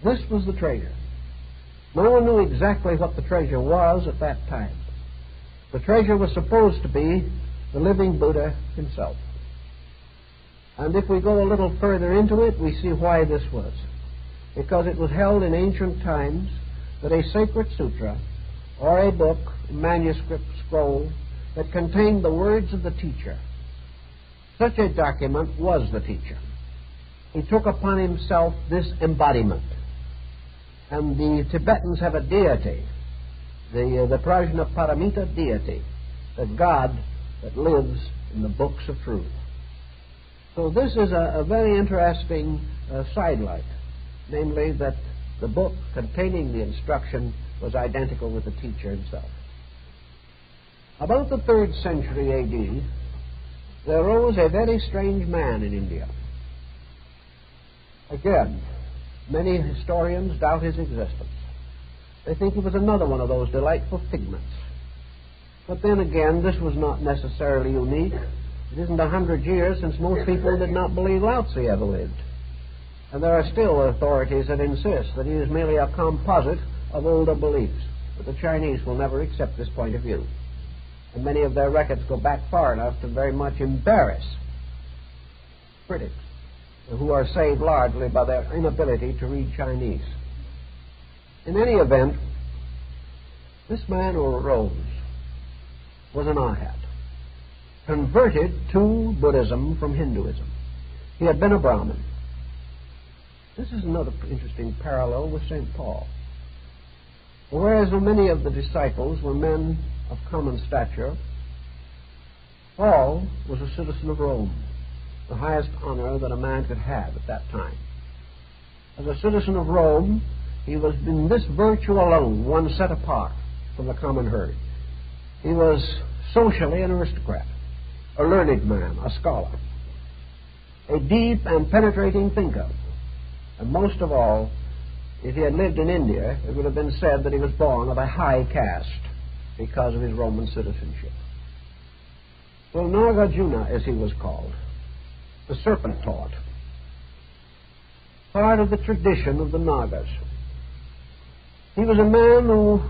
This was the treasure. No one knew exactly what the treasure was at that time. The treasure was supposed to be the living Buddha himself. And if we go a little further into it, we see why this was. Because it was held in ancient times that a sacred sutra, or a book, a manuscript scroll, that contained the words of the teacher, such a document was the teacher. He took upon himself this embodiment. And the Tibetans have a deity, the Prajna Paramita deity, the God that lives in the books of truth. So this is a very interesting sidelight, namely that the book containing the instruction was identical with the teacher himself. About the 3rd century A.D., there arose a very strange man in India. Again, many historians doubt his existence. They think he was another one of those delightful figments. But then again, this was not necessarily unique. It isn't 100 years since most people did not believe Lao Tzu ever lived. And there are still authorities that insist that he is merely a composite of older beliefs. But the Chinese will never accept this point of view. And many of their records go back far enough to very much embarrass critics, who are saved largely by their inability to read Chinese. In any event, this man who arose was an arhat, converted to Buddhism from Hinduism. He had been a Brahmin. This is another interesting parallel with St. Paul. Whereas many of the disciples were men of common stature, Paul was a citizen of Rome, the highest honor that a man could have at that time. As a citizen of Rome, he was in this virtue alone, one set apart from the common herd. He was socially an aristocrat, a learned man, a scholar, a deep and penetrating thinker. And most of all, if he had lived in India, it would have been said that he was born of a high caste because of his Roman citizenship. Well, Nagarjuna, as he was called, the serpent taught, part of the tradition of the Nagas. He was a man who,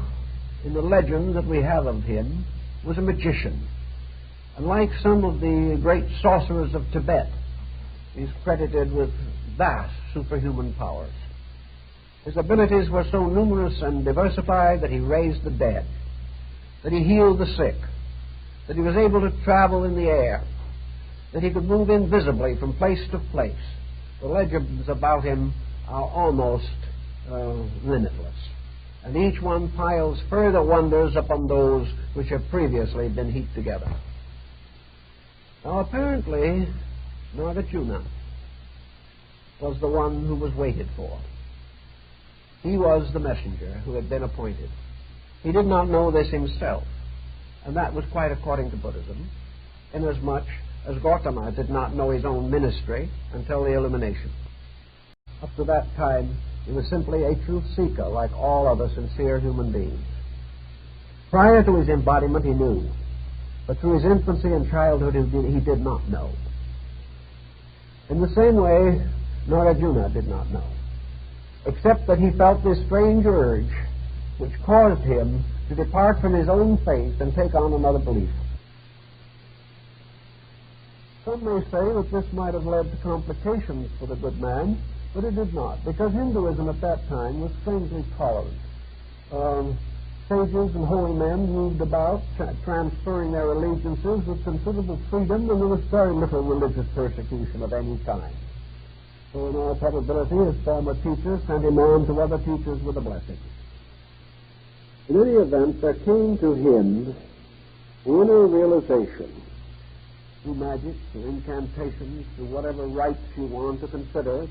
in the legend that we have of him, was a magician. And like some of the great sorcerers of Tibet, he's credited with vast superhuman powers. His abilities were so numerous and diversified that he raised the dead, that he healed the sick, that he was able to travel in the air, that he could move invisibly from place to place. The legends about him are almost limitless, and each one piles further wonders upon those which have previously been heaped together. Now, apparently, Nagarjuna was the one who was waited for. He was the messenger who had been appointed. He did not know this himself, and that was quite according to Buddhism, inasmuch as Gautama did not know his own ministry until the illumination. Up to that time, he was simply a truth seeker like all other sincere human beings. Prior to his embodiment, he knew but through his infancy and childhood he did not know. In the same way, Nagarjuna did not know, except that he felt this strange urge which caused him to depart from his own faith and take on another belief. Some may say that this might have led to complications for the good man, but it did not, because Hinduism at that time was strangely tolerant. Sages and holy men moved about, transferring their allegiances with considerable freedom, and there was very little religious persecution of any kind. So in all probability, his former teachers sent him on to other teachers with a blessing. In any event, there came to him the inner realization, through magic, through incantations, through whatever rites you want to consider.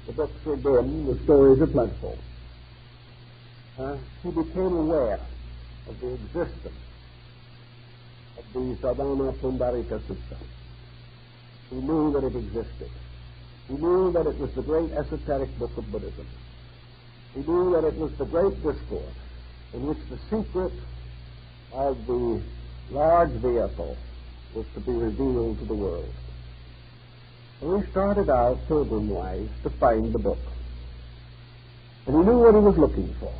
The books are dim, the stories are plentiful. He became aware of the existence of the Sadhana Pundarika Sutta. He knew that it existed. He knew that it was the great esoteric book of Buddhism. He knew that it was the great discourse in which the secret of the large vehicle was to be revealed to the world. So he started out pilgrim-wise to find the book. And he knew what he was looking for.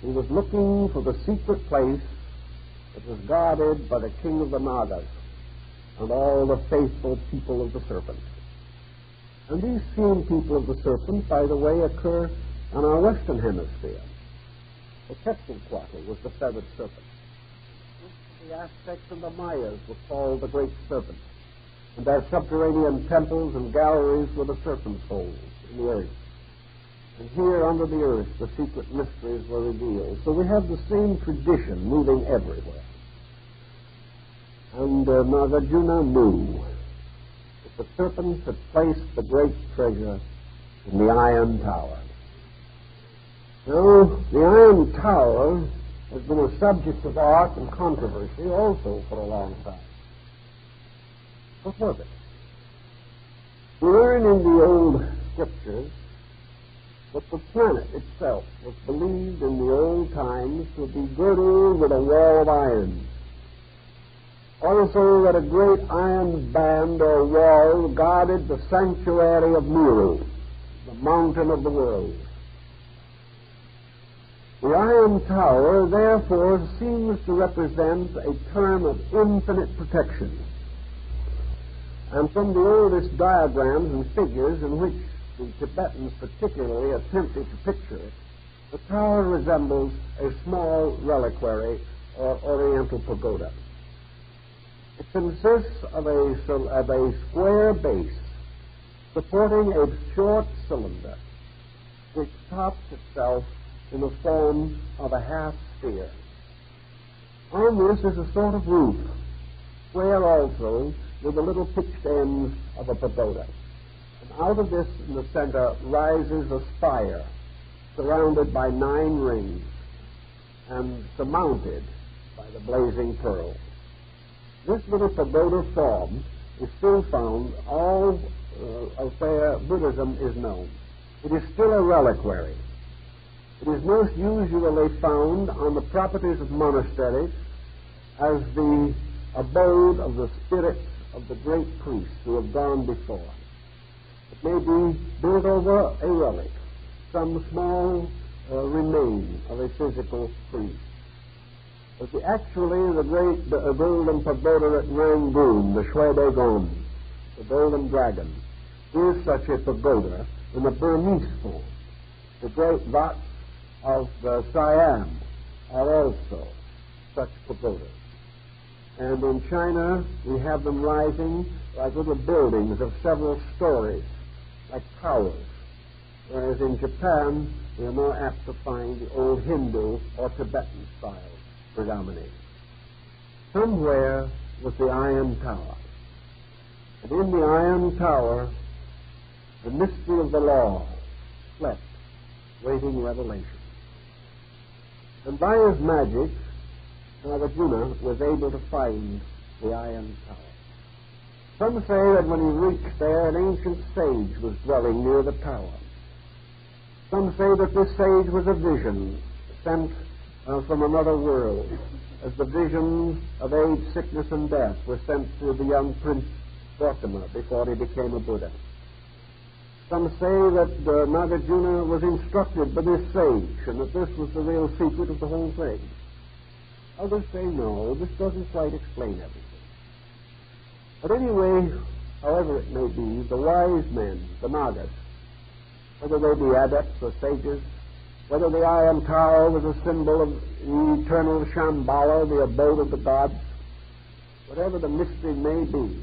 He was looking for the secret place that was guarded by the king of the Nagas and all the faithful people of the serpent. And these same people of the serpent, by the way, occur on our western hemisphere. The Quetzalcoatl was the feathered serpent. The Aztecs and the Mayas were called the Great Serpent, and their subterranean temples and galleries were the serpent's holes in the earth. And here under the earth the secret mysteries were revealed. So we have the same tradition moving everywhere. And Nagarjuna knew that the serpent had placed the great treasure in the Iron Tower. Now, the Iron Tower has been a subject of art and controversy also for a long time. What was it? We learn in the old scriptures that the planet itself was believed in the old times to be girdled with a wall of iron. Also that a great iron band or wall guarded the sanctuary of Meru, the mountain of the world. The Iron Tower, therefore, seems to represent a term of infinite protection. And from the oldest diagrams and figures in which the Tibetans particularly attempted to picture it, the tower resembles a small reliquary or oriental pagoda. It consists of a square base supporting a short cylinder which tops itself in the form of a half sphere. On this is a sort of roof, square also, with the little pitched ends of a pagoda. And out of this, in the center, rises a spire surrounded by 9 rings and surmounted by the blazing pearl. This little pagoda form is still found all of where Buddhism is known. It is still a reliquary. It is most usually found on the properties of monasteries as the abode of the spirits of the great priests who have gone before. It may be built over a relic, some small remain of a physical priest. But actually the great golden pagoda at Rangoon, the Shwe Dagon, the golden dragon, is such a pagoda in the Burmese form. The great Vats of Siam are also such pagodas. And in China, we have them rising like little buildings of several stories, like towers. Whereas in Japan, we are more apt to find the old Hindu or Tibetan style predominating. Somewhere was the Iron Tower. And in the Iron Tower, the mystery of the law slept, waiting revelation. And by his magic, Nagarjuna was able to find the Iron Tower. Some say that when he reached there, an ancient sage was dwelling near the tower. Some say that this sage was a vision sent from another world, as the visions of age, sickness, and death were sent to the young Prince Gautama before he became a Buddha. Some say that Nagarjuna was instructed by this sage, and that this was the real secret of the whole thing. Others say no, this doesn't quite explain everything. But anyway, however it may be, the wise men, the Nagas, whether they be adepts or sages, whether the Iron Tower was a symbol of the eternal Shambhala, the abode of the gods, whatever the mystery may be,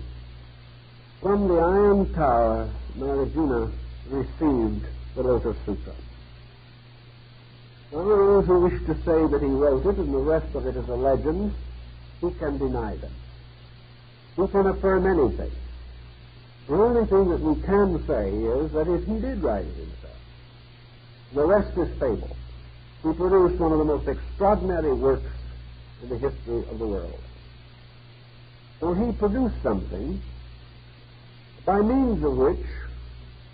from the Iron Tower, Nagarjuna received the Lotus Sutra. Now, those who wish to say that he wrote it and the rest of it is a legend, who can deny them? Who can affirm anything? The only thing that we can say is that if he did write it himself, the rest is fable. He produced one of the most extraordinary works in the history of the world. So he produced something by means of which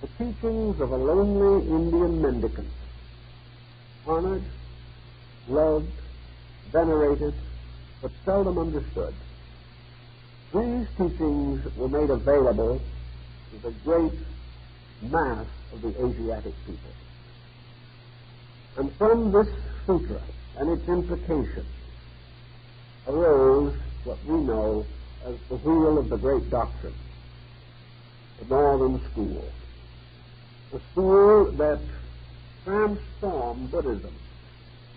the teachings of a lonely Indian mendicant, honored, loved, venerated, but seldom understood, these teachings were made available to the great mass of the Asiatic people. And from this sutra and its implications arose what we know as the wheel of the great doctrine, the Northern School, the school that transformed Buddhism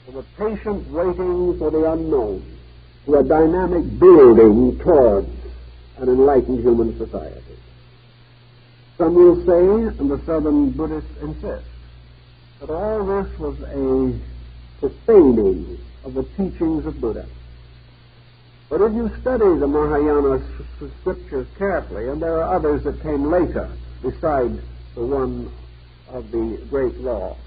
from a patient waiting for the unknown to a dynamic building towards an enlightened human society. Some will say, and the Southern Buddhists insist, that all this was a sustaining of the teachings of Buddha. But if you study the Mahayana scriptures carefully, and there are others that came later besides the one of the Great Law,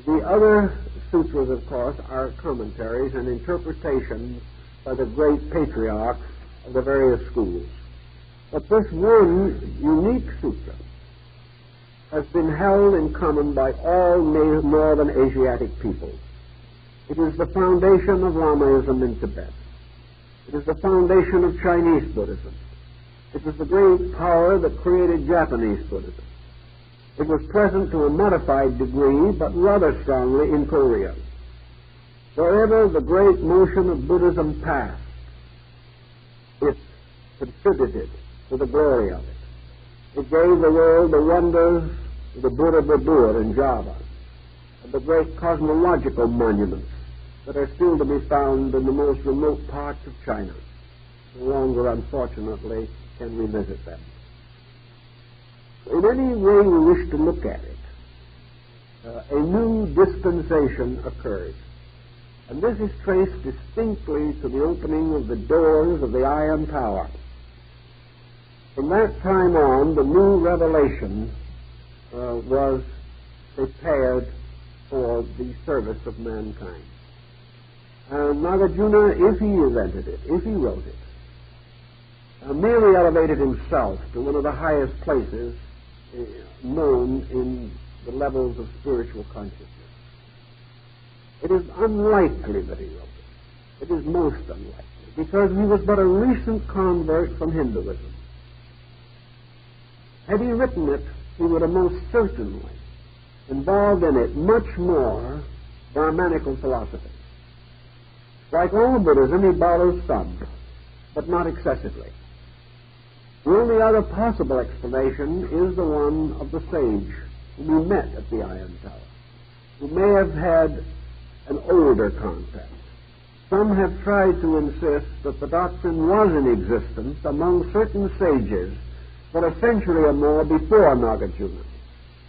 the other sutras, of course, are commentaries and interpretations by the great patriarchs of the various schools. But this one unique sutra has been held in common by all northern Asiatic peoples. It is the foundation of Lamaism in Tibet. It is the foundation of Chinese Buddhism. It was the great power that created Japanese Buddhism. It was present to a modified degree, but rather strongly, in Korea. Wherever the great motion of Buddhism passed, it contributed to the glory of it. It gave the world the wonders of the Buddha Babur in Java, and the great cosmological monuments that are still to be found in the most remote parts of China. No longer, unfortunately, can we visit them. In any way we wish to look at it, a new dispensation occurred. And this is traced distinctly to the opening of the doors of the Iron Tower. From that time on, the new revelation was prepared for the service of mankind. And Nagarjuna, if he invented it, if he wrote it, merely elevated himself to one of the highest places known in the levels of spiritual consciousness. It is unlikely that he wrote it. It is most unlikely, because he was but a recent convert from Hinduism. Had he written it, he would have most certainly involved in it much more Brahmanical philosophy. Like all Buddhism, he borrows some, but not excessively. The only other possible explanation is the one of the sage whom he met at the Iron Tower, who may have had an older contact. Some have tried to insist that the doctrine was in existence among certain sages for a century or more before Nagarjuna.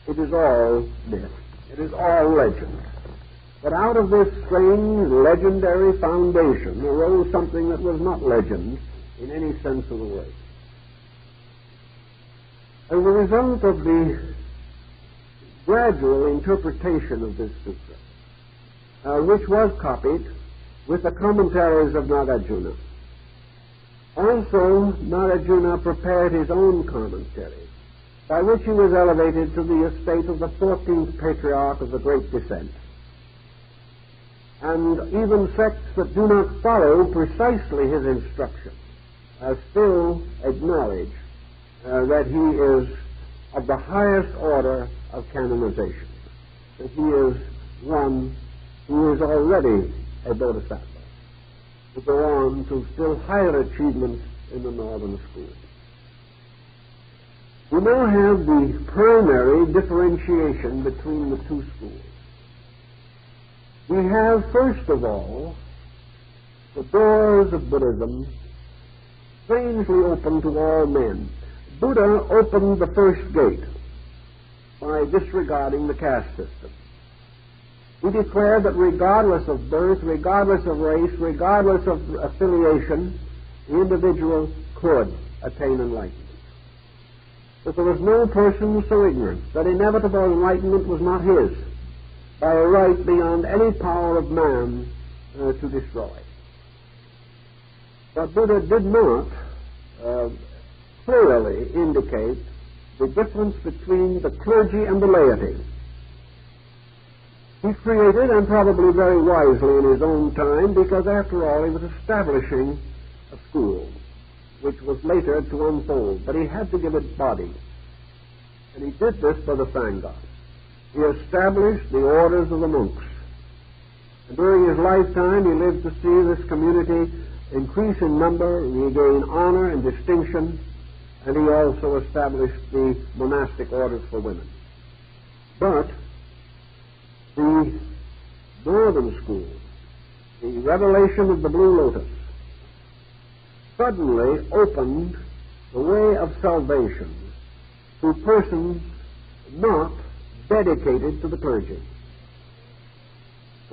It is all myth. It is all legend. But out of this strange, legendary foundation arose something that was not legend in any sense of the word. As a result of the gradual interpretation of this sutra, which was copied with the commentaries of Nagarjuna, also Nagarjuna prepared his own commentary, by which he was elevated to the estate of the 14th patriarch of the Great Descent. and even sects that do not follow precisely his instruction still acknowledge that he is of the highest order of canonization, that he is one who is already a bodhisattva, to go on to still higher achievements in the Northern School. We now have the primary differentiation between the two schools. We have, first of all, the doors of Buddhism strangely open to all men. Buddha opened the first gate by disregarding the caste system. He declared that regardless of birth, regardless of race, regardless of affiliation, the individual could attain enlightenment. That there was no person so ignorant that inevitable enlightenment was not his, by a right beyond any power of man to destroy. But Buddha did not clearly indicate the difference between the clergy and the laity. He created, and probably very wisely in his own time, because after all he was establishing a school which was later to unfold, but he had to give it body. And he did this by the Sangha. He established the orders of the monks. And during his lifetime he lived to see this community increase in number, regain honor and distinction, and he also established the monastic orders for women. But the Northern School, the revelation of the Blue Lotus, suddenly opened the way of salvation to persons not dedicated to the clergy.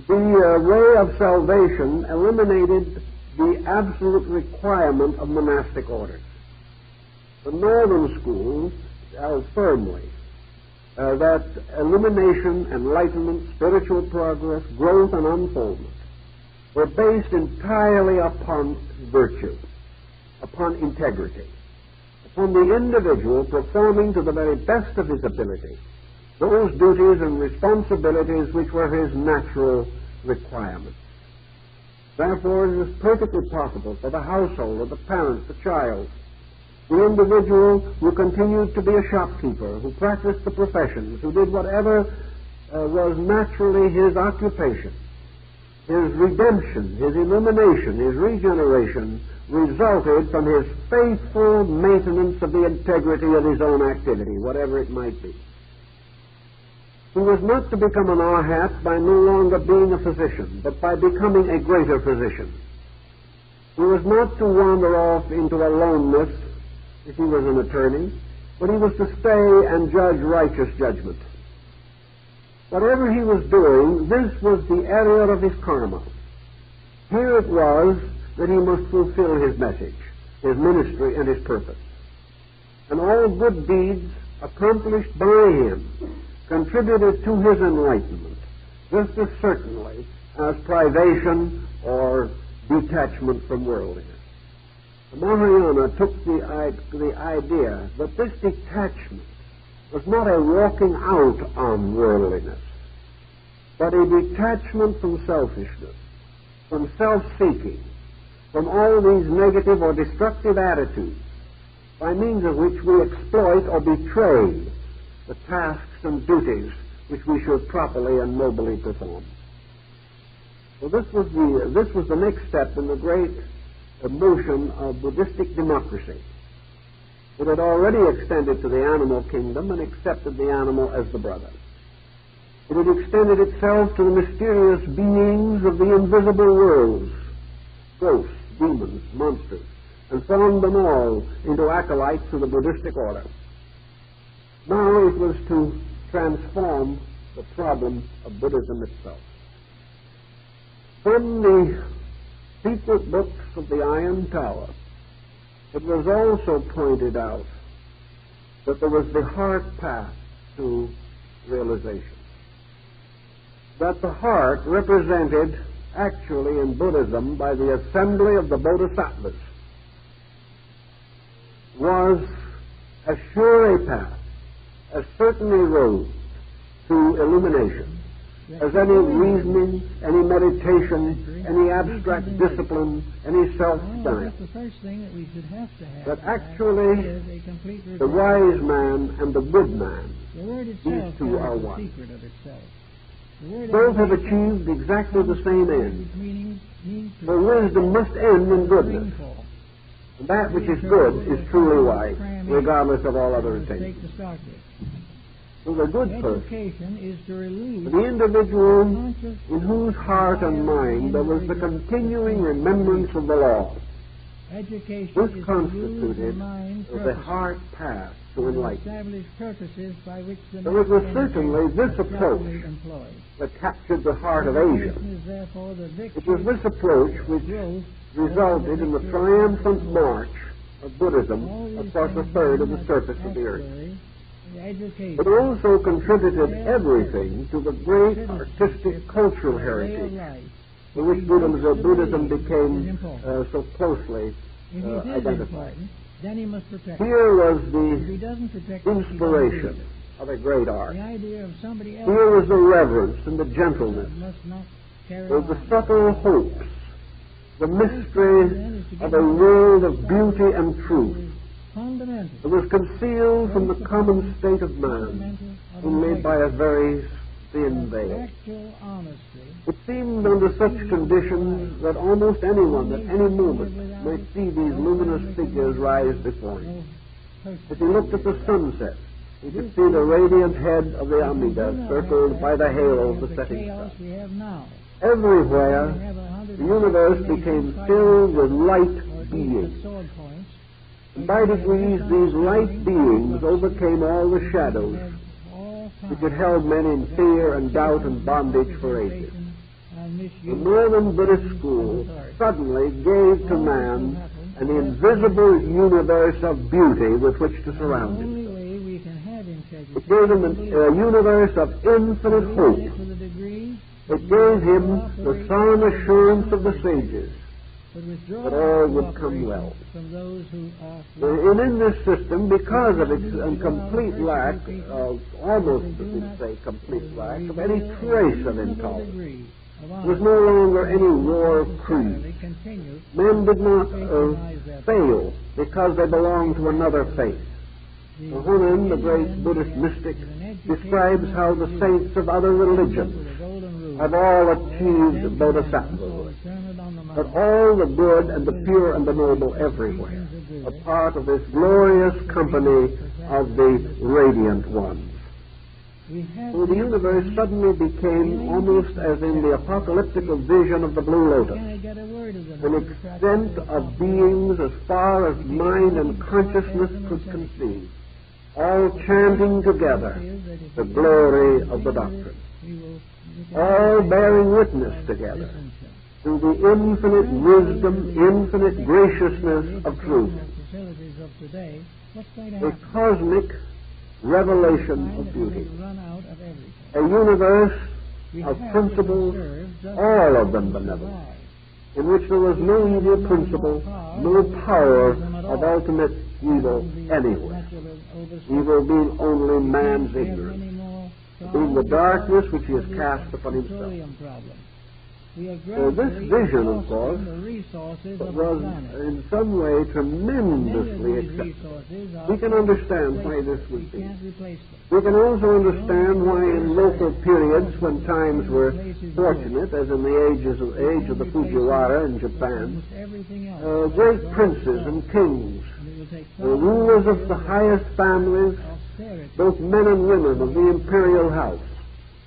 The way of salvation eliminated the absolute requirement of monastic orders. The Northern School held firmly that illumination, enlightenment, spiritual progress, growth, and unfoldment were based entirely upon virtue, upon integrity, upon the individual performing to the very best of his ability those duties and responsibilities which were his natural requirements. Therefore, it was perfectly possible for the household, or the parent, the child, the individual who continued to be a shopkeeper, who practiced the professions, who did whatever was naturally his occupation, his redemption, his illumination, his regeneration resulted from his faithful maintenance of the integrity of his own activity, whatever it might be. He was not to become an arhat by no longer being a physician, but by becoming a greater physician. He was not to wander off into aloneness if he was an attorney, but he was to stay and judge righteous judgment. Whatever he was doing, this was the area of his karma. Here it was that he must fulfill his message, his ministry, and his purpose. And all good deeds accomplished by him contributed to his enlightenment, just as certainly as privation or detachment from worldliness. The Mahayana took the idea that this detachment was not a walking out on worldliness, but a detachment from selfishness, from self-seeking, from all these negative or destructive attitudes, by means of which we exploit or betray the tasks and duties which we should properly and nobly perform. So this was the next step in the great motion of Buddhistic democracy. It had already extended to the animal kingdom and accepted the animal as the brother. It had extended itself to the mysterious beings of the invisible worlds, ghosts, demons, monsters, and formed them all into acolytes of the Buddhistic order. Now it was to transform the problem of Buddhism itself. From the secret books of the Iron Tower, it was also pointed out that there was the heart path to realization. That the heart represented, actually in Buddhism, by the assembly of the Bodhisattvas, was as sure a path, as certain a road to illumination, as any reasoning, any meditation, any abstract discipline, any self-style. The first thing that we should have to have But actually, is a complete the wise man and the good man, the word these itself two are carries the one. secret of itself. The word Both have education achieved exactly the same end. means to For wisdom must end in goodness. rainfall. And that which is good is truly wise, regardless of all other Mistake attainments. to start with. So the good person, Education is to relieve the individual conscious in whose heart and mind there was the continuing remembrance of the law, education this is to use the constituted mind the purposes heart path to to enlightenment. establish purposes by which the So it was mind certainly this is approach properly employed. that captured the heart of Asia. Education is therefore the It victory was this approach which growth resulted in the triumphant march of Buddhism across a third of the surface of the earth. Education It also contributed everything to the great artistic cultural heritage in which Buddhism became so closely if he is identified. important, then he must protect it. Here was If the he doesn't protect it, he doesn't inspiration use it. of a great art. The idea of somebody else Here was the reverence and the gentleness, must not carry the on. subtle hopes, the mysteries of a world of beauty and truth. Fundamental. It was concealed from the common state of man, Fundamental of only by a very thin veil. actual honesty. It seemed under such conditions that almost anyone at any moment might see these luminous figures rise before him. If he looked at the sunset, he could see the radiant head of the Amida circled by the halo of the setting chaos sun. we have now. Everywhere, We have 100 the universe became filled with light or beings. sword points. And by degrees, these light beings overcame all the shadows which had held men in fear and doubt and bondage for ages. The Northern Buddhist school suddenly gave to man an invisible universe of beauty with which to surround him. The only way we can have integrity It gave him a universe of infinite hope. to the degree It gave him the solemn assurance of the sages but withdraw that all would come cooperation well. from those who are And in this system, because of its complete lack of, almost, we could say, complete lack of any trace of intolerance, there was no longer any war of creed. continue Men did not fail because they belonged to another faith. Hunan, the great Buddhist mystic, describes how the saints of other religions have all achieved bodhisattvahood, but all the good and the pure and the noble everywhere are part of this glorious company of the radiant ones. So the universe suddenly became almost as in the apocalyptical vision of the Blue Lotus, an extent of beings as far as mind and consciousness could conceive, all chanting together the glory of the doctrine, all bearing witness together to the infinite wisdom, infinite graciousness of truth, a cosmic revelation of beauty, a universe of principles, all of them benevolent, in which there was no evil principle, no power of ultimate evil anywhere, evil being only man's ignorance, being the darkness which he has cast upon himself. So this vision, of course, was in some way tremendously accepted. We can understand why this would be. We can also understand why in local periods when times were fortunate, as in the age of the Fujiwara in Japan, great princes and kings, the rulers of the highest families, both men and women of the imperial house,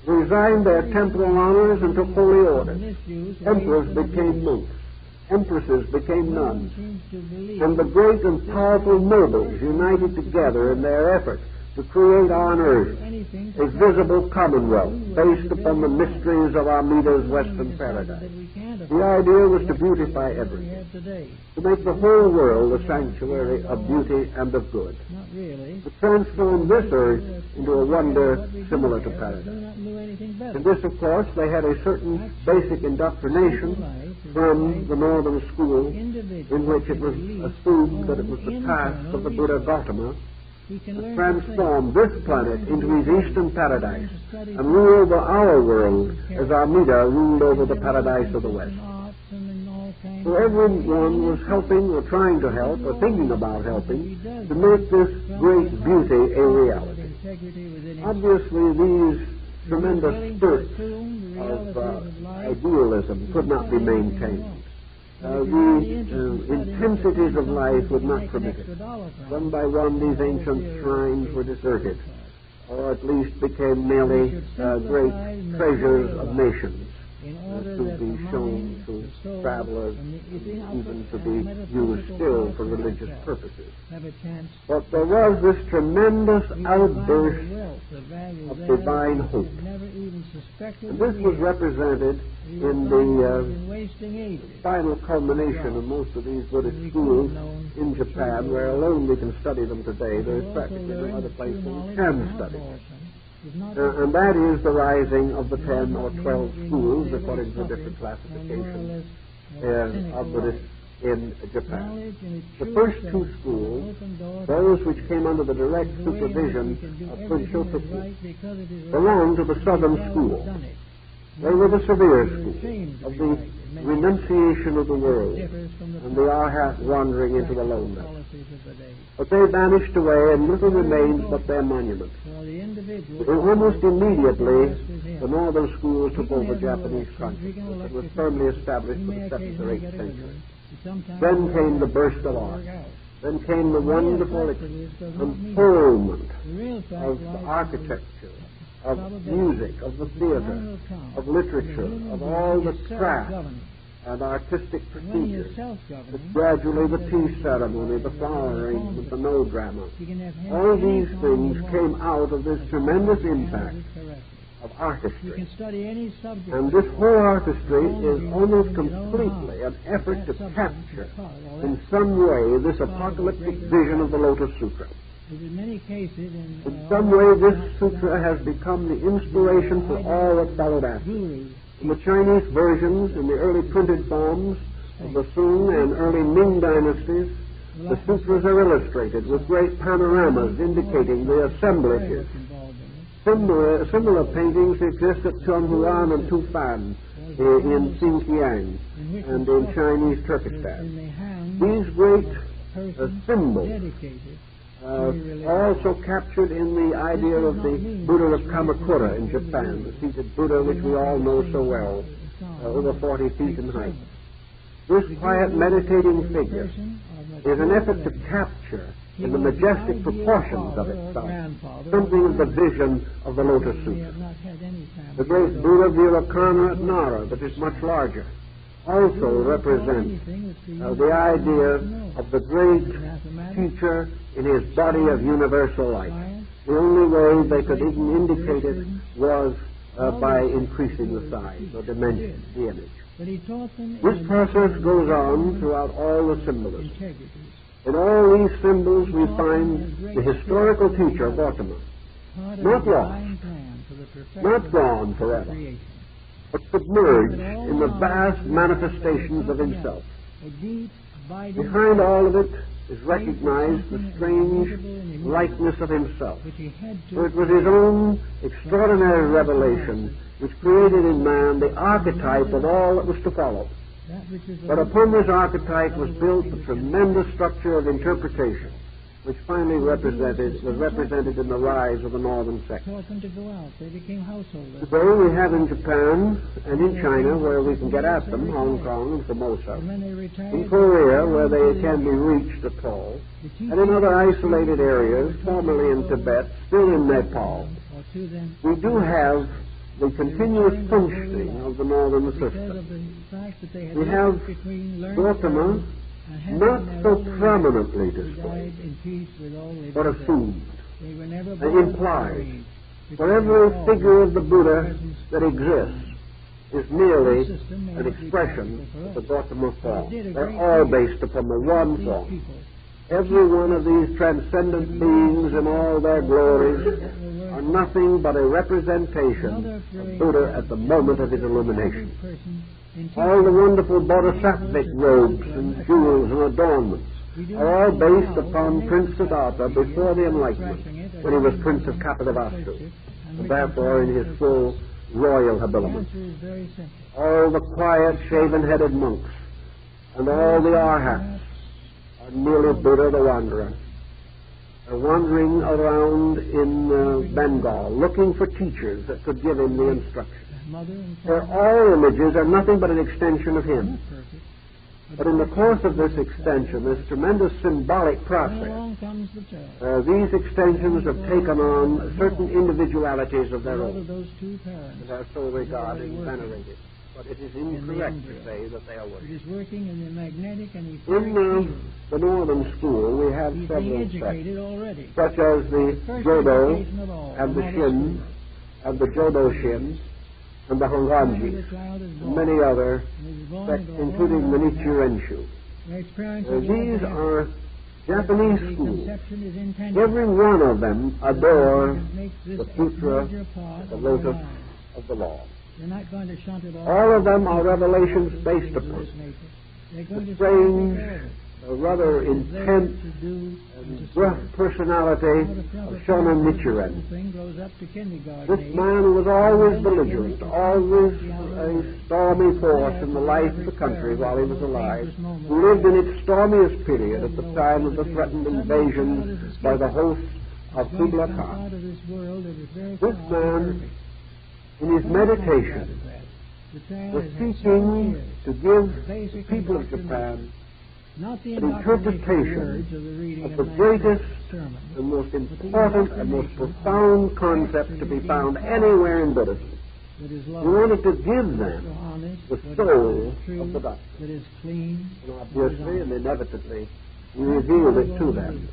resigned their temporal honors and took holy orders. Emperors became monks. Empresses became nuns. And the great and powerful nobles united together in their efforts to create on earth a visible commonwealth based upon the mysteries of Amida's Western paradise. The idea was to beautify everything, to make the whole world a sanctuary of beauty and of good, to transform this earth into a wonder similar to paradise. In this, of course, they had a certain basic indoctrination from the northern school, in which it was assumed that it was the task of the Buddha Gautama He can learn transform this planet into his eastern paradise and rule over our world as Amida ruled over the paradise of the West. So everyone was helping or trying to help or thinking about helping to make this great beauty a reality. Obviously, these tremendous spurts of idealism could not be maintained. The intensities of life would not permit it. One by one, these ancient shrines were deserted, or at least became merely great treasures of nations to be shown to travelers, even to be used still for religious purposes. But there was this tremendous outburst of divine hope. And this was represented in the final culmination of most of these Buddhist schools in Japan, where alone we can study them today. There is practically no other place where we can study them. And that is the rising of the 10 or 12 schools, according to different classifications of Buddhists in Japan. The first two schools, those which came under the direct supervision of Prince Shotoku, belonged to the Southern School. They were the severe school of the renunciation of the world and the arhat wandering into the loneliness. But they vanished away, and little remains but their monuments. Almost immediately, the northern schools took over Japanese consciousness and was firmly established for the 7th or 8th century. Then came the burst of art. Then came the wonderful unfoldment of architecture, of music, of the theater, of literature, of all the craft and artistic procedures. Gradually the tea ceremony, the flower arrangement, the no drama. All these things came out of this tremendous impact of artistry. And this whole artistry is almost completely an effort to capture in some way this apocalyptic vision of the Lotus Sutra. In some way, this sutra has become the inspiration for all that followed after. In the Chinese versions, in the early printed forms of the Sung and early Ming dynasties, the sutras are illustrated with great panoramas indicating the assemblages. Similar paintings exist at Chonhuan and Tufan in Xinjiang and in Chinese Turkestan. These great symbols also captured in the idea of the Buddha of Kamakura in Japan, the seated Buddha which we all know so well, over 40 feet in height. This quiet meditating figure is an effort to capture in the majestic proportions of itself something of the vision of the Lotus Sutra. The great Buddha Vivekananda at Nara, that is much larger, also represents the idea of the great teacher in his body of universal light. The only way they could even indicate it was by increasing the size or dimension of the image. This process goes on throughout all the symbolism. In all these symbols we find the historical teacher, Gautama, not lost, not gone forever, but submerged in the vast manifestations of himself. Behind all of it is recognized the strange likeness of himself. For it was his own extraordinary revelation which created in man the archetype of all that was to follow. But upon this archetype was built the tremendous structure of interpretation, which finally was represented in the rise of the northern sect. Today we have in Japan and in China, where we can get at them, Hong Kong and Formosa, in Korea, where they can be reached at all, and in other isolated areas, formerly in Tibet, still in Nepal. We do have the continuous functioning of the northern system. We have Gautama not so prominently displayed, but assumed and implied. For every figure of the Buddha that exists is merely an expression of the Gautama form. They're all based upon the one form. Every one of these transcendent beings in all their glories are nothing but a representation of Buddha at the moment of his illumination. All the wonderful bodhisattvic robes and jewels and adornments are all based upon Prince Siddhartha before the Enlightenment, when he was Prince of Kapilavastu, and therefore in his full royal habiliments. All the quiet, shaven-headed monks and all the arhats are merely Buddha the Wanderer. They're wandering around in Bengal, looking for teachers that could give him the instruction. All images are nothing but an extension of him. But in the course of this extension, this tremendous symbolic process, these extensions have taken on certain individualities of their own and are so regarded and venerated. But it is incorrect to say that they are working. It is working in the magnetic and in the Northern School, we have several sects, such as the Jodo and the Shin, and the Jodo Shin, and the Honganji, and many other sects, including the Nichiren-shu. These are Japanese schools. Every one of them adore the Sutra, the Lotus of the Law. All of them are revelations based upon the strange, rather intense and gruff personality of Shonen Nichiren. This man was always belligerent, always a stormy force in the life of the country while he was alive, who lived in its stormiest period at the time of the threatened invasion by the hosts of Kublai Khan. This man, in his meditation, was seeking to give the people of Japan an interpretation of the greatest, the most important, and most profound concept to be found anywhere in Buddhism. He wanted to give them the soul of the doctrine. And obviously and inevitably, he revealed it to them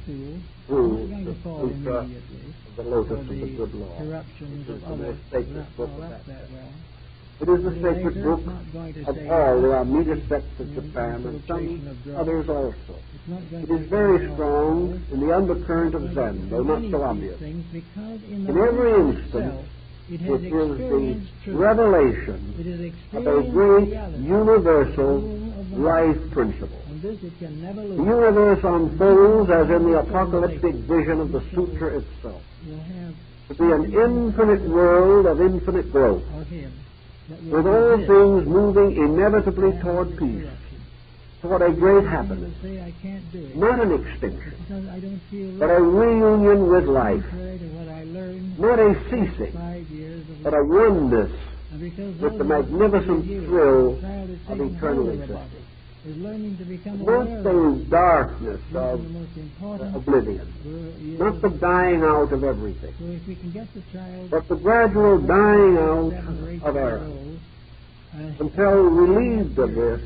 through the Sutra of the Lotus of the Good Law, which is the most sacred book of that sect. It is the sacred book of all the Amida sects of Japan and some others also. It is very strong in the undercurrent of Zen, though not so obvious. In every instance, it is the revelation of a great universal life principle. The universe unfolds as in the apocalyptic vision of the Sutra itself, to be an infinite world of infinite growth, with all things moving inevitably toward peace, toward a great happiness, not an extinction, but a reunion with life, not a ceasing, but a oneness with the magnificent thrill of eternal existence. Not the darkness of oblivion, not the dying out of everything, but the gradual dying out of error, until relieved of this,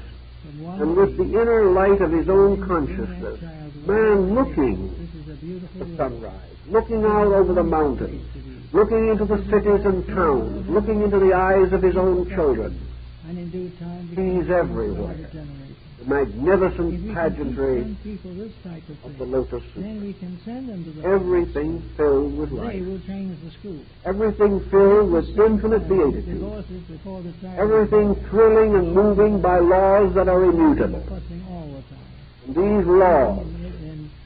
and with the inner light of his own consciousness, man looking at the sunrise, looking out over the mountains, looking into the cities and towns, looking into the eyes of his own children, sees everywhere the magnificent pageantry of the Lotus Sutra. Everything filled with life. Everything filled with infinite beatitude. Everything thrilling and moving by laws that are immutable. And these laws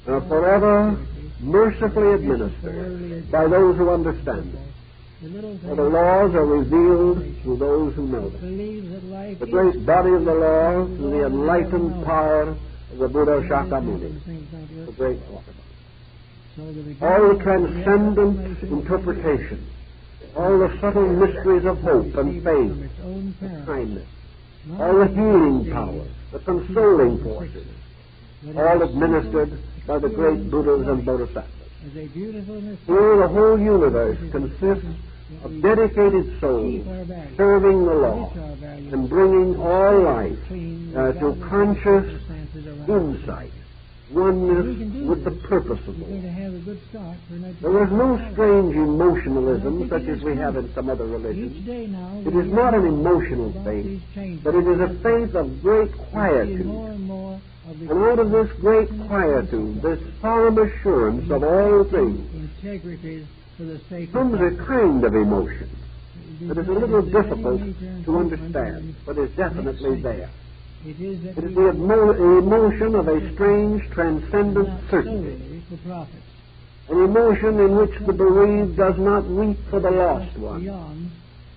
are forever mercifully administered by those who understand them. For the laws are revealed through those who know them. The great body of the law through the enlightened power of the Buddha Shakyamuni, the great orthodox. All the transcendent interpretation, all the subtle mysteries of hope and faith and kindness, all the healing powers, the consoling forces, all administered by the great Buddhas and Bodhisattvas. Here the whole universe consists of dedicated souls serving the law and bringing all life to conscious insight, oneness with the purpose of the law. There is no strange emotionalism such as we have in some other religions. It is not an emotional faith, but it is a faith of great quietude. And out of this great quietude, this solemn assurance of all things, comes a kind of emotion that is a little difficult to understand, but is definitely there. It is that It is we the emotion of a strange, transcendent not certainty. solely for profit. An emotion in which the bereaved does not weep for the lost one, Beyond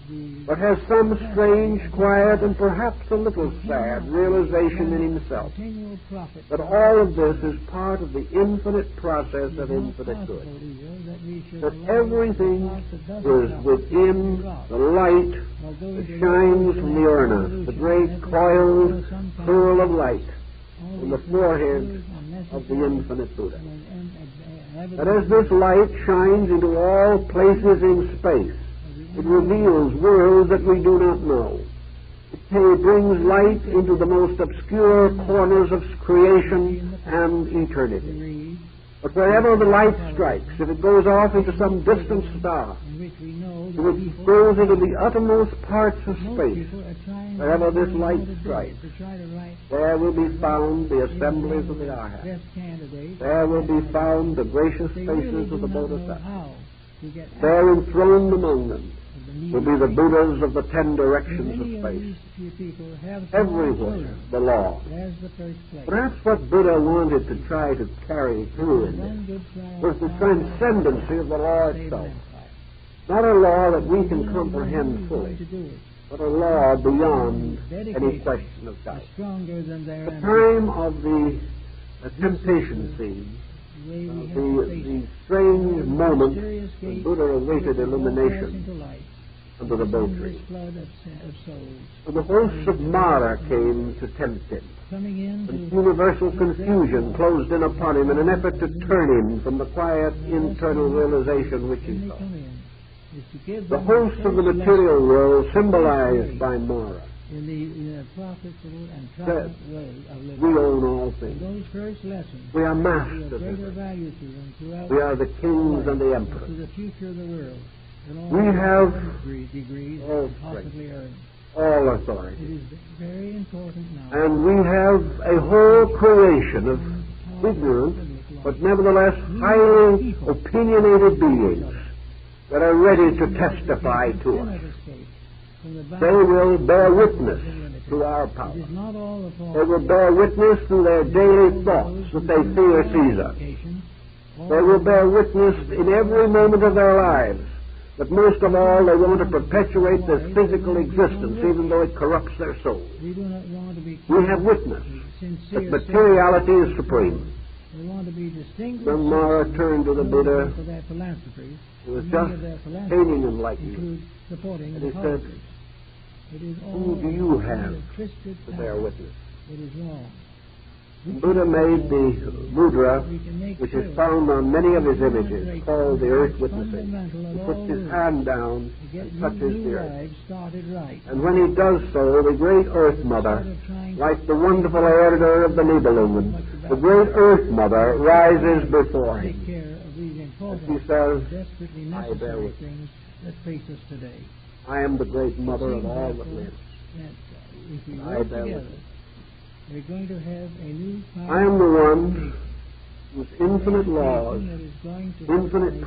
the but has some strange, quiet, and perhaps a little sad realization in himself continual profit. that all of this is part of the infinite process of infinite good. That everything is within the light that shines from the urna, the great coiled pearl of light from the forehead of the infinite Buddha. That as this light shines into all places in space, it reveals worlds that we do not know. It brings light into the most obscure corners of creation and eternity. But wherever the light strikes, if it goes off into some distant star, if it goes into the uttermost parts of space, wherever this light strikes, there will be found the assemblies of the Arhats. There will be found the gracious faces of the Bodhisattvas. There enthroned among them will be the Buddhas of the 10 directions of space. Everywhere, the law. Perhaps what Buddha wanted to try to carry through in this was the transcendency of the law itself. Not a law that we can comprehend fully, but a law beyond any question of doubt. The time of the temptation scene, the strange moment when Buddha awaited illumination under the bo tree. And the hosts of Mara came to tempt him. And universal confusion closed in upon him in an effort to turn him from the quiet internal realization which he saw. The hosts of the material world symbolized by Mara. In the profitable and triumphant way of living. We own all things. Those first lessons we are will masters. be of greater value to them throughout we are the kings and the emperors. to the future of the world. We have degrees all possibly earned. all authority. It is very important now. And we have a whole creation of ignorant, but nevertheless highly opinionated beings that are ready to testify to us. They will bear witness to our power. They will bear witness through their daily thoughts that they fear Caesar. They will bear witness in every moment of their lives that most of all they want to perpetuate this physical existence even though it corrupts their souls. We have witnessed that materiality is supreme. Then Mara turned to the Buddha, who was just attaining enlightenment, and he said, who do you have to bear witness? Buddha made the mudra, which is found on many of his images, called the earth witnessing. He puts his hand down and touches the earth. And when he does so, the great Earth Mother, like the wonderful Erder of the Nibelungen, the great Earth Mother rises before him. And she says, I bear witness. I am the great mother of all that lives. I bear witness. We're going to have a new I am the one whose infinite laws, infinite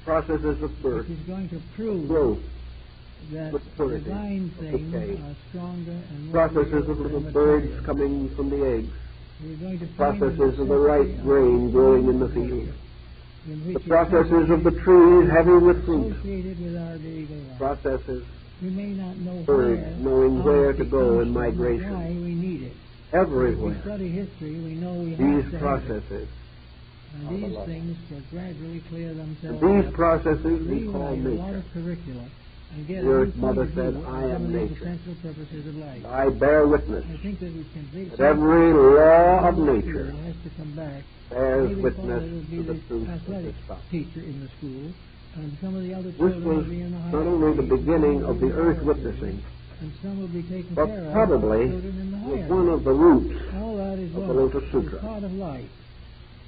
processes of birth, is going to prove growth, that maturity, divine of things decay, are stronger and more processes of little birds coming from the eggs, We're going to find processes the of the ripe grain growing in the field, in the which processes of the trees heavy with fruit, associated with our daily life. processes, We may not know birds knowing where to go in why migration. we need it. If we Everywhere, study history, we know we have these to have it. processes, And these things will gradually clear themselves these up. processes we call Rewrite a lot nature. of curricula and get The a Earth new Mother point of said, view I on am some of those nature. essential purposes of life. I bear witness I think that we can that every law of nature has to come back. bears Maybe witness Father will be to the the truth of athletic this fact. teacher in the school, and some of the other This children was will be in the higher not only the grades, beginning some of will the be earth lower witnessing, grades, and some will be taken but care of probably by children in the was higher one grades. of the roots All that is of the wonderful. Lotus Sutra. It's part of life.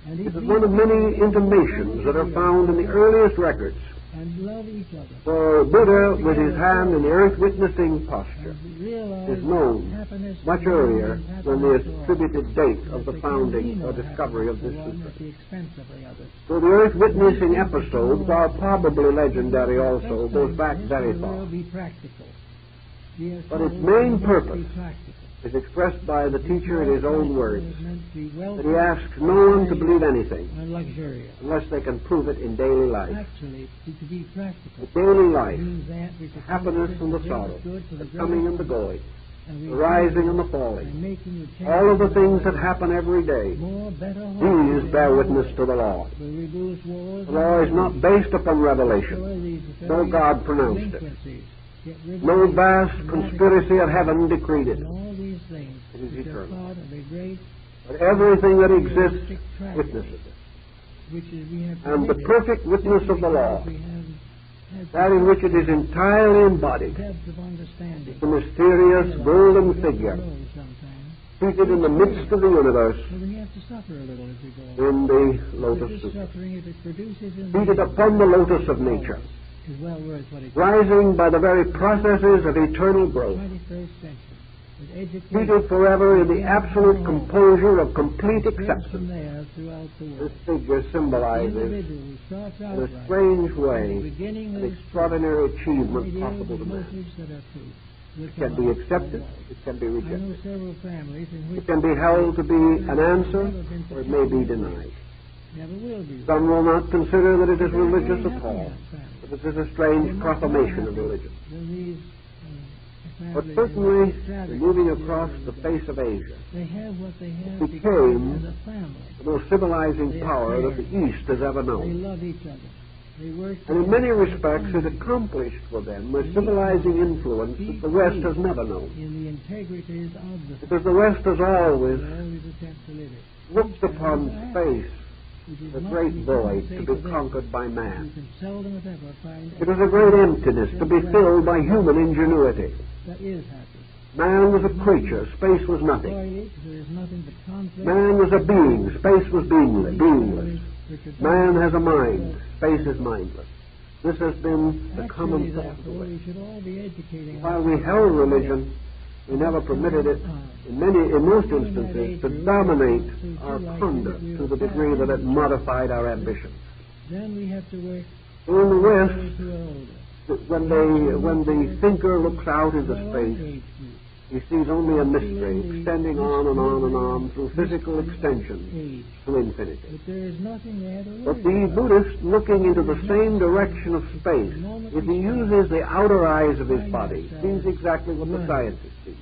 And This if is we one of many intimations that are found in the earliest records. and love each other. For Buddha, with his hand in the earth witnessing posture, And realize is known happiness much is earlier happiness than the to all. attributed date of the There can be founding no or discovery of happiness this to one sutra. at the expense of the other. So the earth witnessing episodes are probably legendary also, goes back very The far. world be practical. We are But its told main we must purpose be practical. is expressed by the teacher in his own words, that that he asks no one to believe anything and luxurious. unless they can prove it in daily life. Actually, to be practical. The daily life, means that which the is happiness and the greatest sorrow, good for the the coming and the greatest going, and we the rising and the by falling, making the change all of the in things our that happen every day, more better these bear witness to the law. will reduce wars. The law is not based upon revelation. No God pronounced it. No vast conspiracy of heaven decreed it. And all these things It is which are eternal. part of a great But everything that exists witnesses it. which is we have And the permitted perfect witness of the law, we have had that in which it is entirely embodied, depth of understanding. the mysterious golden figure Grow sometimes. seated in the midst of the universe So we have to suffer a little as we go. in the But lotus this sutra, suffering, if it produces in seated upon the lotus of nature, is well worth what it rising by the very processes of eternal growth, 21st century. With education, seated forever in the absolute composure of complete spreads from acceptance. there throughout the This world. figure The symbolizes, individual who starts out in a right, strange in the way, beginning an is extraordinary achievement ideas possible to and man. motives that are true. Will It can come be out accepted, always. it can be I know rejected. several families in which It can be held to be an answer, or it may be denied. never will be. Some will not consider that it is They're very religious at happy all, in that family. but this is a They're strange much proclamation more of happy religion. than these, But families certainly, that are in moving extravagant across in the day. face of Asia, They have what they have it because became as a family. the most civilizing power that the East has ever They known. love each other. They work And in many together. respects, it accomplished for them a civilizing influence that the West has never known. in the integrities of the Because the West has always they always attempt to live it. looked upon space Which is as a much great we void couldn't to say be today. conquered by You man. can seldom if ever find It is a great emptiness to be filled by human ingenuity. that is happy. Man was a creature, space was nothing. Toilet, there is nothing but conflict. Man was a being, space was beingless. Man has a mind, space is mindless. This has been the common Actually, thought of the therefore, West. we should all be educating While we held religion, we never permitted it, in most instances, to dominate our conduct to the degree that it modified our ambitions. Then we have to work In the those West, who are older. when the thinker looks out into Our own space, age group. he sees only a mystery extending on and on and on through physical extension Age. to infinity. But there is nothing there to But worry the about. Buddhist, looking into the same direction of space, if he uses the outer eyes of his body, sees exactly what the scientist sees.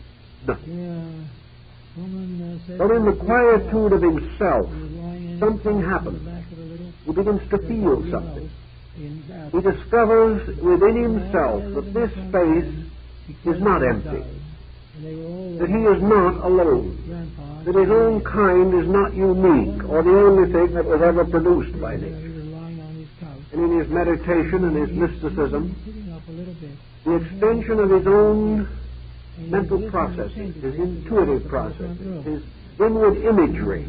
Nothing. Yeah. Woman, said But in the quietude of himself, she was lying in something the happens. back of the little He begins to feel house something. in He discovers within himself that this space is not empty, that he is not alone, that his own kind is not unique or the only thing that was ever produced by nature. He was lying on his couch. And in his meditation and his mysticism, Sitting up a little bit. the extension of his own And he mental was listening processes, his attentively intuitive to the processes, front row. his inward imagery,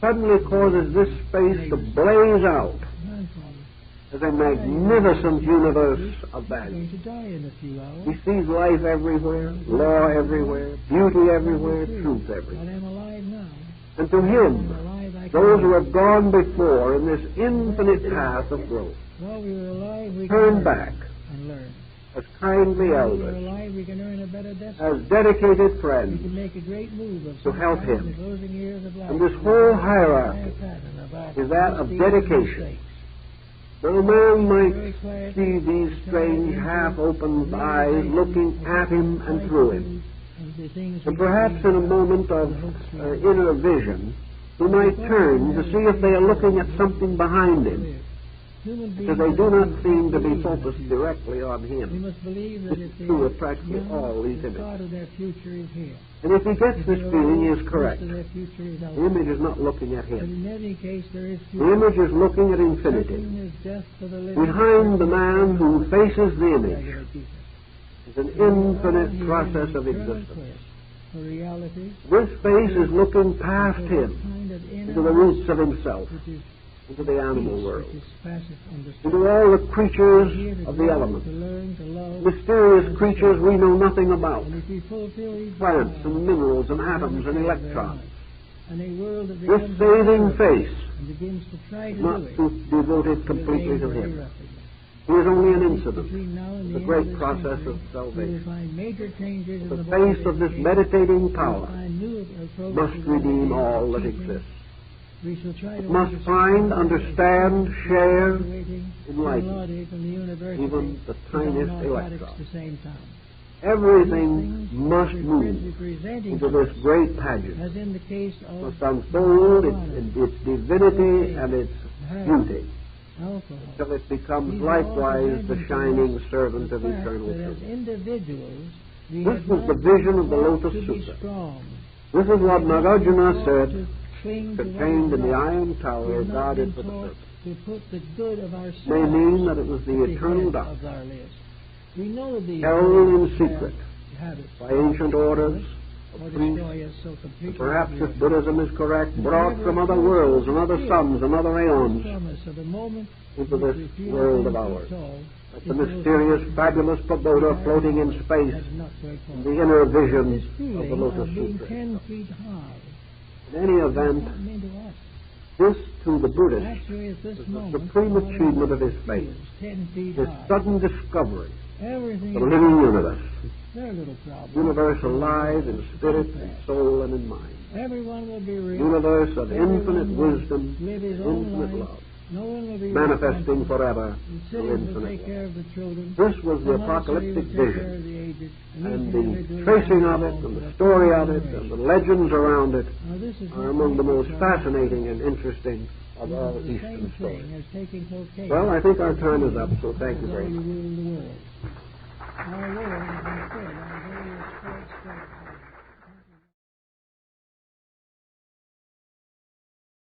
suddenly causes this space to blaze out Grandfather, as a magnificent universe of I'm value. going to die in a few hours. He sees life everywhere, law everywhere, beauty everywhere, truth But everywhere. I'm alive now. And to I'm him, alive. I can those who live. have gone before in this infinite path of growth While we were alive, we turn can back and learn. as kindly While we were elders, alive, we can earn a better destiny. as dedicated We friends, can make a great move of to some help kind in him. the closing years of life. And this whole hierarchy is that of dedication. Now man might see these strange half-opened eyes looking at him and through him. And perhaps in a moment of inner vision, he might turn to see if they are looking at something behind him, because they do not seem to be focused directly on We him. must believe that This if is they true of practically young, all these the images. thought of their future is here. And if he gets If this they're feeling, he old, is correct. most of their future is The elsewhere. image is not looking at But him. in any case, there is The future. image is looking at infinity. Certain is death for the living. Behind the man who faces the image Regular people. is an He infinite is process of in eternal existence. quest for reality. This face is looking past for that him kind of inner into the roots of himself, which is into the animal peace, world, which is passive understanding. into all the creatures Here to of the grow, elements, to learn, to love, mysterious creatures we know nothing about, and if we fulfill these plants desires, and minerals and atoms and very electrons. much. And a world that This becomes saving aware of it face and begins to try is to not do it, devoted will completely gain to very him. rapidly. He is only an incident between now and in the the end great of this process century, of we will salvation. find major changes in The the face of this meditating power must must redeem all that exists. We shall try to must find, understand, share, enlighten even the tiniest electron. the same time. Everything must move into this great pageant, As in the case of must unfold its divinity and its beauty, alcohol. till it becomes These are all likewise the presenting to shining us servant the of fact eternal that as truth. individuals, we This have was not the vision of the been Lotus taught to be Sutra. strong. This is what Nagarjuna said, To cling to what contained is in the right. iron We tower have not guarded been for the taught purpose. to put the good of ourselves May mean that it was the at the eternal head doctrine, of our list. We know the held in secret habits by ancient orders or of priests, destroy us so completely. and perhaps, if Buddhism is correct, brought from other worlds and other suns and other aeons promise of the moment into which this we feel world of comfort ours. told Like is the the mysterious, most fabulous pagoda floating in space, has not very in far. the inner This vision of the feeling Lotus of being Sutra. 10 feet high In any is event, not meant to us. this to the Buddhist Actually, at this is the moment, supreme whatever achievement of his faith, feels 10 feet his high. sudden discovery Everything of the is living universe, their little problem. universe alive in spirit and soul and in mind, Everyone will be real. universe of Everyone infinite will wisdom, live his own infinite life. love, No one will be manifesting responsible. forever The through cities will infinite take care love. of the children. This was the The monastery apocalyptic will take care of vision, the aged. and each the individual tracing will of it, belong and to the that story of common it, and generation. the legends around it Now, this is are not among the like most it's fascinating and interesting of This all is the Eastern same stories. thing as taking cocaine. Well, I think our time is up, so thank you As very all much. you will in the world. Our Lord has been